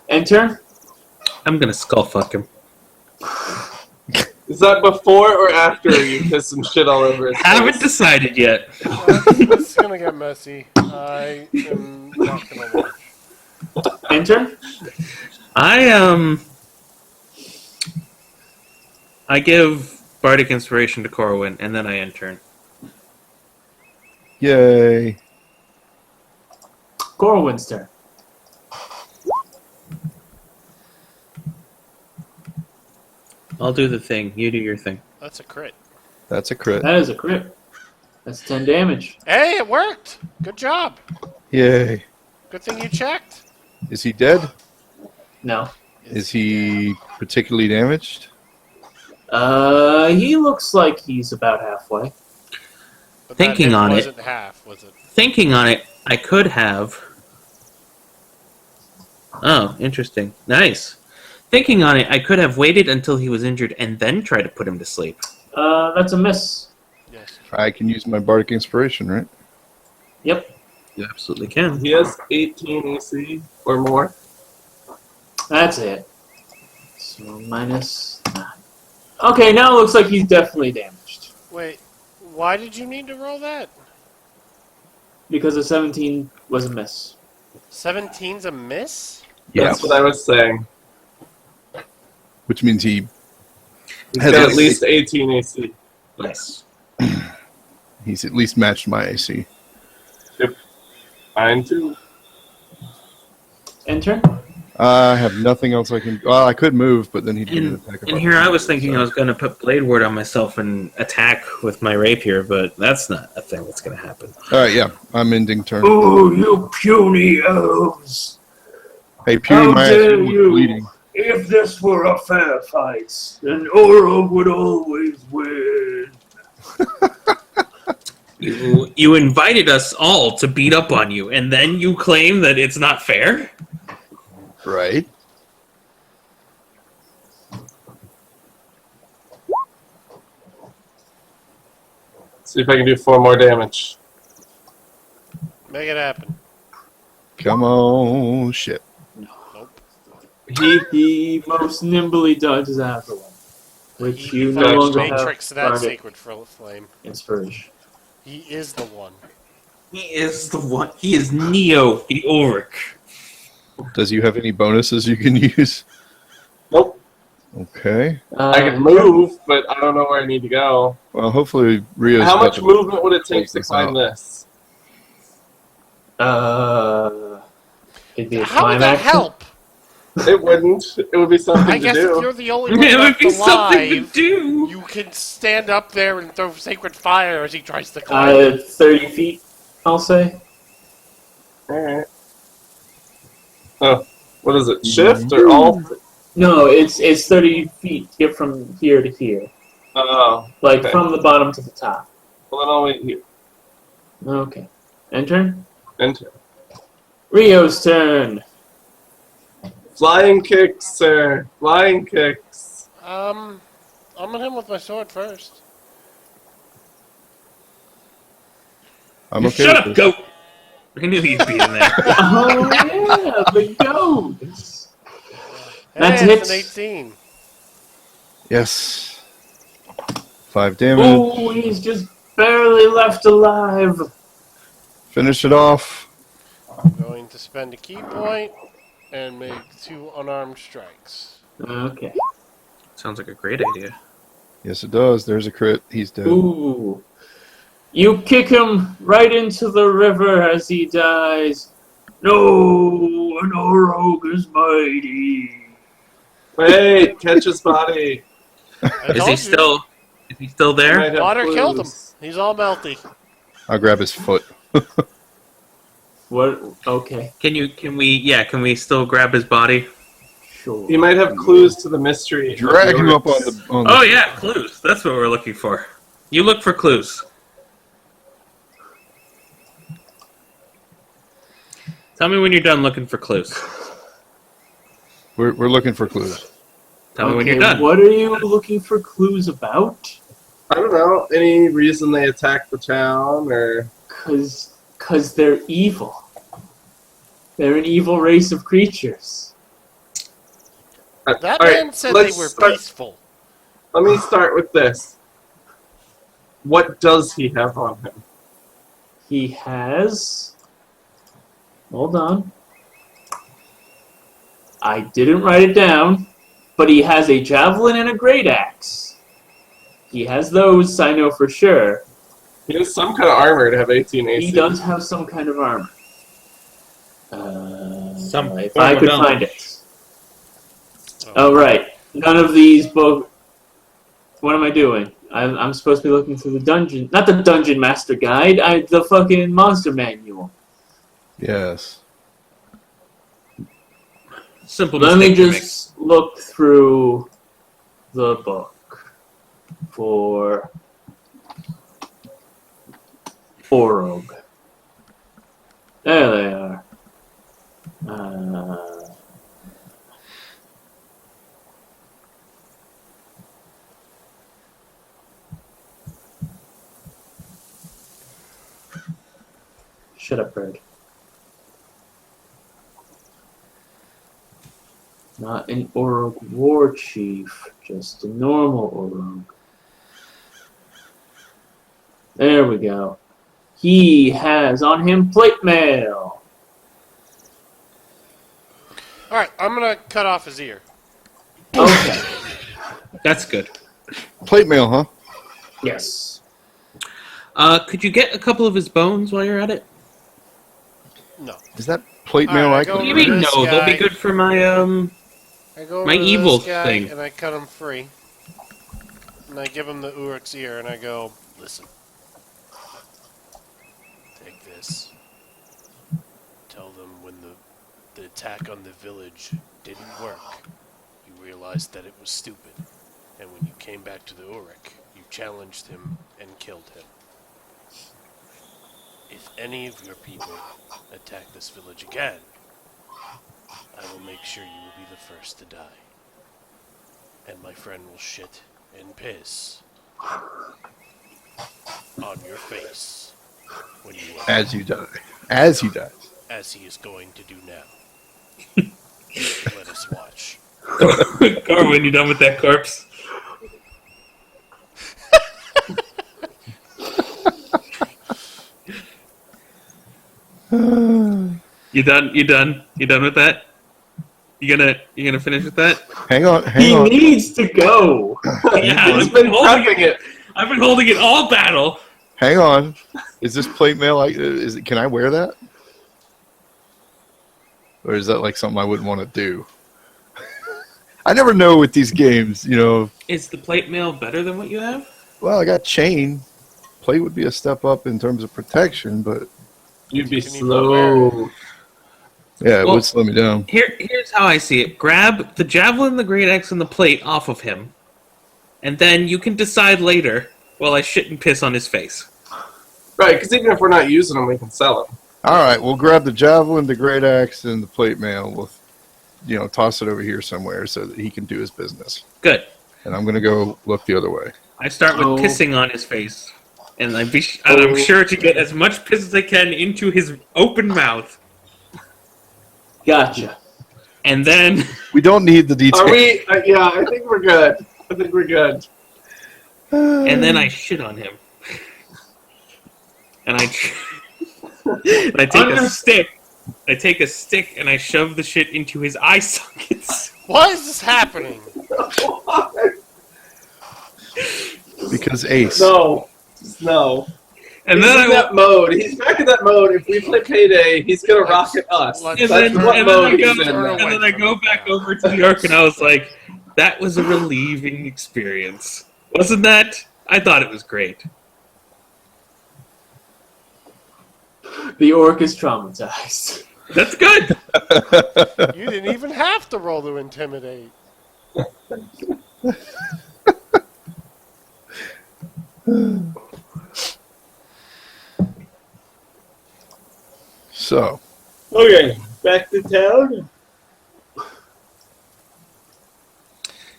Enter. I'm gonna skull fuck him. Is that before or after you piss some shit all over his Haven't face? decided yet. This is gonna get messy. I am not gonna watch. Enter. I give Bardic Inspiration to Corwin, and then I intern. Yay. Corwin's turn. I'll do the thing. You do your thing. That's a crit. That's a crit. That is a crit. That's 10 damage. Hey, it worked. Good job. Yay. Good thing you checked. Is he dead? No. Is he particularly damaged? He looks like he's about halfway. But Thinking that on it. wasn't half, was it? Thinking on it, I could have. Oh, interesting. Nice. Thinking on it, I could have waited until he was injured and then tried to put him to sleep. That's a miss. Yes. I can use my Bardic Inspiration, right? Yep. You absolutely can. He has 18 AC or more. That's it. So minus 9. Okay, now it looks like he's definitely damaged. Wait, why did you need to roll that? Because a 17 was a miss. 17's a miss? That's what I was saying. Which means he He's Has got at at least 18 AC. Nice. he's at least matched my AC. Mine too. Enter. I have nothing else I can. Well, I could move, but then he'd get an And, attack. of and here I was opportunity, thinking I was going to put Blade Ward on myself and attack with my rapier, but that's not a thing that's going to happen. All right, yeah, I'm ending turn. Oh, you puny elves! Hey, puny, How my ass dare was you. bleeding. If this were a fair fight, then Orog would always win. You invited us all to beat up on you, and then you claim that it's not fair? Right. See if I can do 4 more damage. Make it happen. Come on, shit. Nope. He most nimbly dodges out of the way, which He you no fucking longer matrix have that Bardic sacred flame. Inspiration. He is the one. He is the one. He is Neo, the Oric. Does you have any bonuses you can use? Nope. Okay. I can move, but I don't know where I need to go. Well, hopefully Rio's. How got much to movement would it take close to this climb out. this? It'd be a How would climb that action. help? It wouldn't. It would be something I to guess do. if you're the only one It would left be something to alive, do. you can stand up there and throw sacred fire as he tries to climb. 30 feet, I'll say. Alright. Oh, what is it? Shift or alt? No, it's 30 feet get from here to here, Oh, like okay. from the bottom to the top. Well, then I'll wait here. Okay. Enter. Enter. Rio's turn. Flying kicks, sir. Flying kicks. I'm gonna hit him with my sword first. I'm okay Shut with up, this. goat! I knew you'd be in there. Oh yeah, the goats. That's Hey, it's it. an 18. Yes. 5 damage. Oh, he's just barely left alive. Finish it off. I'm going to spend a key point and make 2 unarmed strikes. Okay. Sounds like a great idea. Yes, it does. There's a crit. He's dead. Ooh. You kick him right into the river as he dies. No, an rogue is mighty. Wait, catch his body. I Is told he you. still? Is he still He there? might have Water killed him. clues. He's all melty. I'll grab his foot. What? Okay, Can we still grab his body? sure. He might have clues to the mystery. Drag of him up on Yorick's. the. On the Oh yeah, clues. That's what we're looking for. You look for clues. Tell me when you're done looking for clues. We're looking for clues. Tell me when Okay, you're done. What are you looking for clues about? I don't know. Any reason they attacked the town or? Cause they're evil. They're an evil race of creatures. That All right, man said they let's were start- peaceful. Let me start with this. What does he have on him? He has. Hold on. I didn't write it down, but he has a javelin and a great axe. He has those, I know for sure. He has some kind of armor to have 18 AC. He does have some kind of armor. If form I of could armor. find it. Oh, right. None of these both. What am I doing? I'm supposed to be looking through the dungeon. Not the Dungeon Master Guide. The fucking Monster Manual. Yes. Simple Let me mistake to make. just look through the book for Orog. There they are. Shut up, bird. Not an Orog war chief, just a normal Orog. There we go. He has on him plate mail. Alright, I'm gonna cut off his ear. Okay. That's good. Plate mail, huh? Yes. Could you get a couple of his bones while you're at it? No. Is that plate All mail? right, I I go What do you over mean to this no? They'll be guy. good for my I go My over to evil this guy thing. and I cut him free. And I give him the Uruk's ear and I go, listen. Take this. Tell them when the attack on the village didn't work, you realized that it was stupid. And when you came back to the Uruk, you challenged him and killed him. If any of your people attack this village again, I will make sure you will be the first to die. And my friend will shit and piss on your face when you are As you die. As he dies. as he is going to do now. Let us watch. Carwin, you done with that corpse? You done? You done? You done with that? You gonna finish with that? Hang on. He Hang on. needs to go. Yeah, He's I've been been holding prepping it. I've been holding it all battle. Hang on. Is this plate mail? Like, can I wear that? Or is that like something I wouldn't want to do? I never know with these games, you know. Is the plate mail better than what you have? Well, I got chain. Plate would be a step up in terms of protection, but You'd be Can you not wear slow. yeah, it Well- would slow me down. Here's how I see it. Grab the javelin, the great axe, and the plate off of him, and then you can decide later while I shit and piss on his face. Right, because even if we're not using them, we can sell them. All right, we'll grab the javelin, the great axe, and the plate mail. We'll, toss it over here somewhere so that he can do his business. Good. And I'm gonna go look the other way. I start with Oh. pissing on his face. And I'm sure to get as much piss as I can into his open mouth. Gotcha. And then... We don't need the details. Are we? Yeah, I think we're good. I think we're good. And then I shit on him. And I take a stick and I shove the shit into his eye sockets. Why is this happening? Because Ace. No. And He's then in that mode. He's back in that mode. If we play Payday, he's gonna rocket us. let's- And That's then, what and then mode I go, he's in. Turn and away then I from go it back now. over to the orc and I was like, that was a relieving experience. Wasn't that? I thought it was great. The orc is traumatized. That's good. You didn't even have to roll to intimidate. So, Okay, back to town.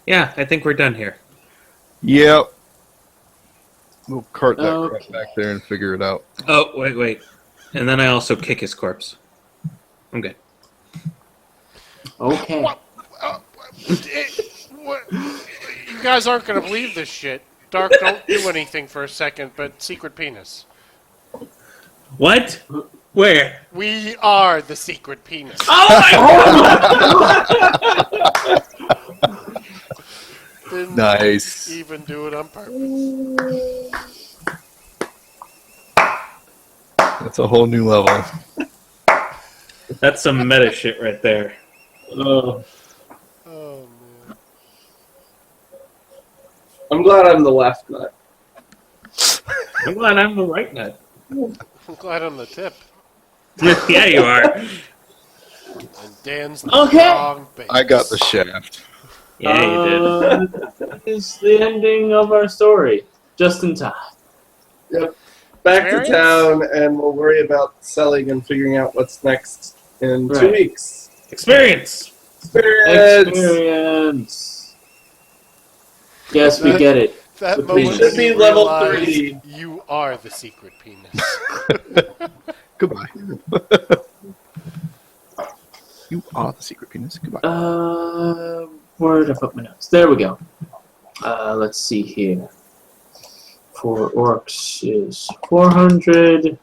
Yeah, I think we're done here. yep. We'll cart that Okay. crap back there and figure it out. Oh, wait. And then I also kick his corpse. I'm good. Okay. You guys aren't going to believe this shit. Dark, don't do anything for a second, but secret penis. What? Where? We are the secret penis. Didn't Nice. even do it on purpose. That's a whole new level. That's some meta shit right there. Oh, man. I'm glad I'm the left nut. I'm glad I'm the right nut. I'm glad I'm the tip. Yeah, you are. And Dan's the Okay. wrong base. I got the shaft. Yeah, you did. That is the ending of our story. Just in time. Back to Experience? town, and we'll worry about selling and figuring out what's next in 2 Right. weeks. Experience. Experience! Experience. Yes, we get it. That The moment penis. when Should be you level realize 3. you are the secret penis. Goodbye. You are the secret penis. Goodbye. Where did I put my notes? There we go. Let's see here. For orcs is 400,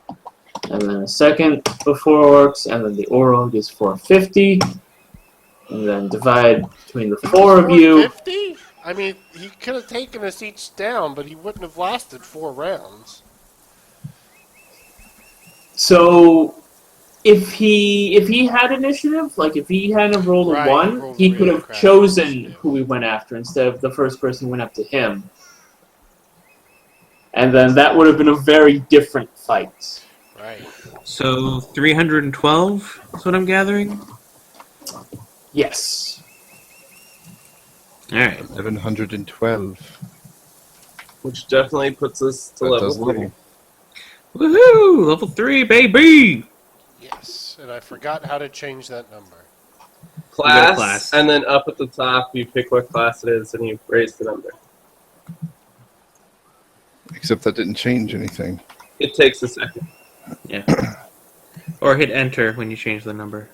and then a second before orcs, and then the orog is 450, and then divide between the 4 of you. 450? I mean, he could have taken us each down, but he wouldn't have lasted 4 rounds. So, if he had initiative, like if he hadn't have rolled a Right, 1, rolled he really could have crappy chosen initiative. who we went after instead of the first person who went up to him. And then that would have been a very different fight. Right. So 312 is what I'm gathering. Yes. All right. 712. Which definitely puts us to That level does 3. level. Woohoo! Level 3, baby. Yes, and I forgot how to change that number. Class, class. and then up at the top, you pick what class it is, and you raise the number. Except that didn't change anything. It takes a second. Yeah. Or hit enter when you change the number.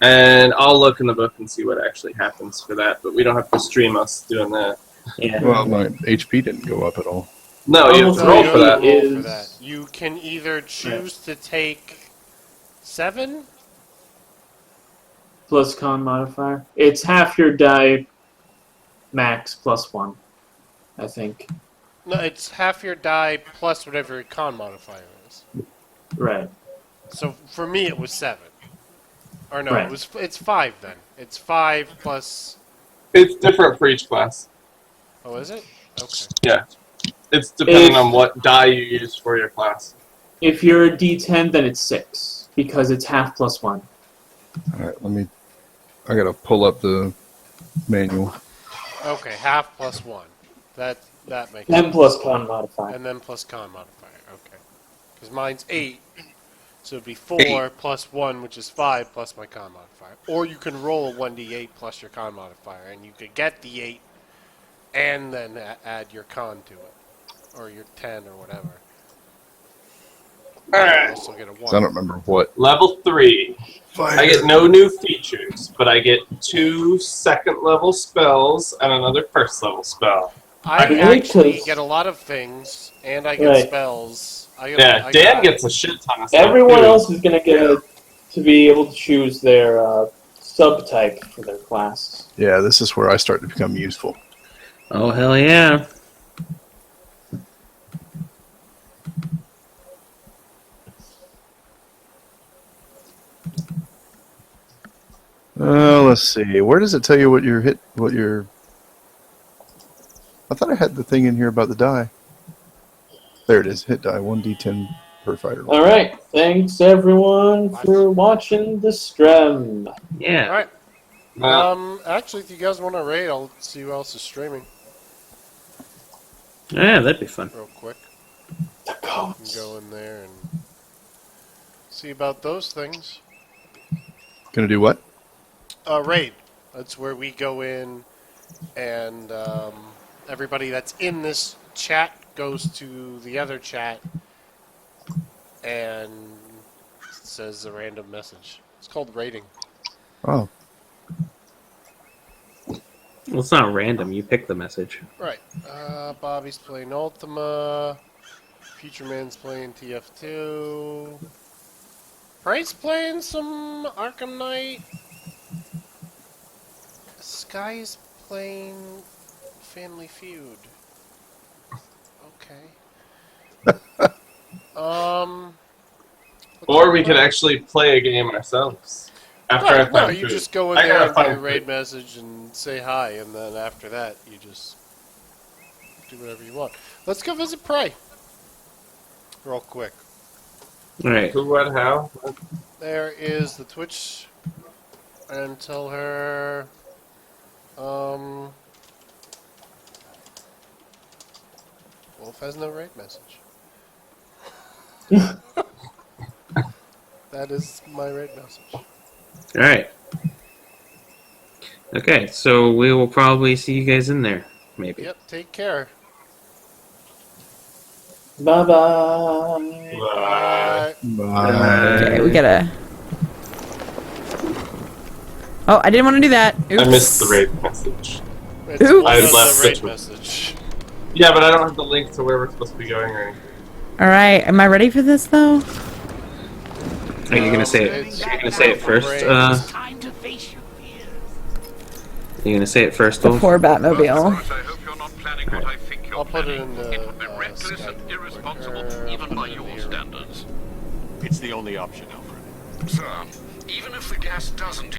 And I'll look in the book and see what actually happens for that, but we don't have to stream us doing that. Yeah. Well, my HP didn't go up at all. No, you have to Almost roll you for have that. to roll Is- for that. You can either choose to take 7. Plus con modifier. It's half your die max plus 1, I think. No, it's half your die plus whatever your con modifier is. Right. So for me, it was 7. Or no, Right. it's 5 then. It's 5 plus. It's different for each class. Oh, is it? Okay. Yeah. It's depending If- on what die you use for your class. If you're a D10, then it's 6, because it's half plus 1. Alright, I gotta pull up the manual. Okay, half plus 1. That makes And sense. plus con modifier. And then plus con modifier. Okay. Because mine's 8. So it'd be 4 plus 1, which is 5 plus my con modifier. Or you can roll a 1d8 plus your con modifier, and you could get the 8 and then add your con to it. or your 10 or whatever. Alright. You also get a 1. So I don't remember what. Level 3. I get no new features, but I get 2 second-level spells and another first-level spell. I really actually close. get a lot of things, and I get Right. spells. Yeah, Dan gets a shit ton of stuff. Everyone too. else is going to get to be able to choose their subtype for their class. Yeah, this is where I start to become useful. Oh, hell yeah. Let's see. Where does it tell you what your hit? What your? I thought I had the thing in here about the die. There it is. Hit die 1d10 per fighter. All right. Thanks, everyone, for watching the stream. Yeah. Alright. Actually, if you guys want to raid, I'll see who else is streaming Yeah, that'd be fun. real quick. The You can goats. go in there and see about those things. Gonna do what? Raid. That's where we go in, and everybody that's in this chat goes to the other chat and says a random message. It's called raiding. Oh, Well, it's not random. You pick the message. Right. Bobby's playing Ultima. Future Man's playing TF2. Price playing some Arkham Knight. Sky's playing Family Feud. Okay. Or we could actually play a game ourselves. After I Right, no, find you food. just go in I there gotta and do a find raid food. message and say hi, and then after that, you just do whatever you want. Let's go visit Prey. Real quick. All right. Who, what, how? There is the Twitch, and tell her, Wolf has no raid message. That is my raid message. All right. Okay, so we will probably see you guys in there, maybe. Yep, take care. Bye-bye. Bye. Okay, we gotta. Oh, I didn't want to do that. Oops. I missed the raid message. It's Oops. I I left the raid the- message. Yeah, but I don't have the link to where we're supposed to be going or anything. All right, am I ready for this though? Are you gonna say it? It's- You're gonna say it first. Raid. Are you gonna say it first, The Wolf? poor Batmobile. I hope you're not planning what I think you're I'll put it planning. in the It would be reckless Skype and real irresponsible, quick. even I'll by put it in your here. standards. It's the only option, Alfred. Sir, even if the gas doesn't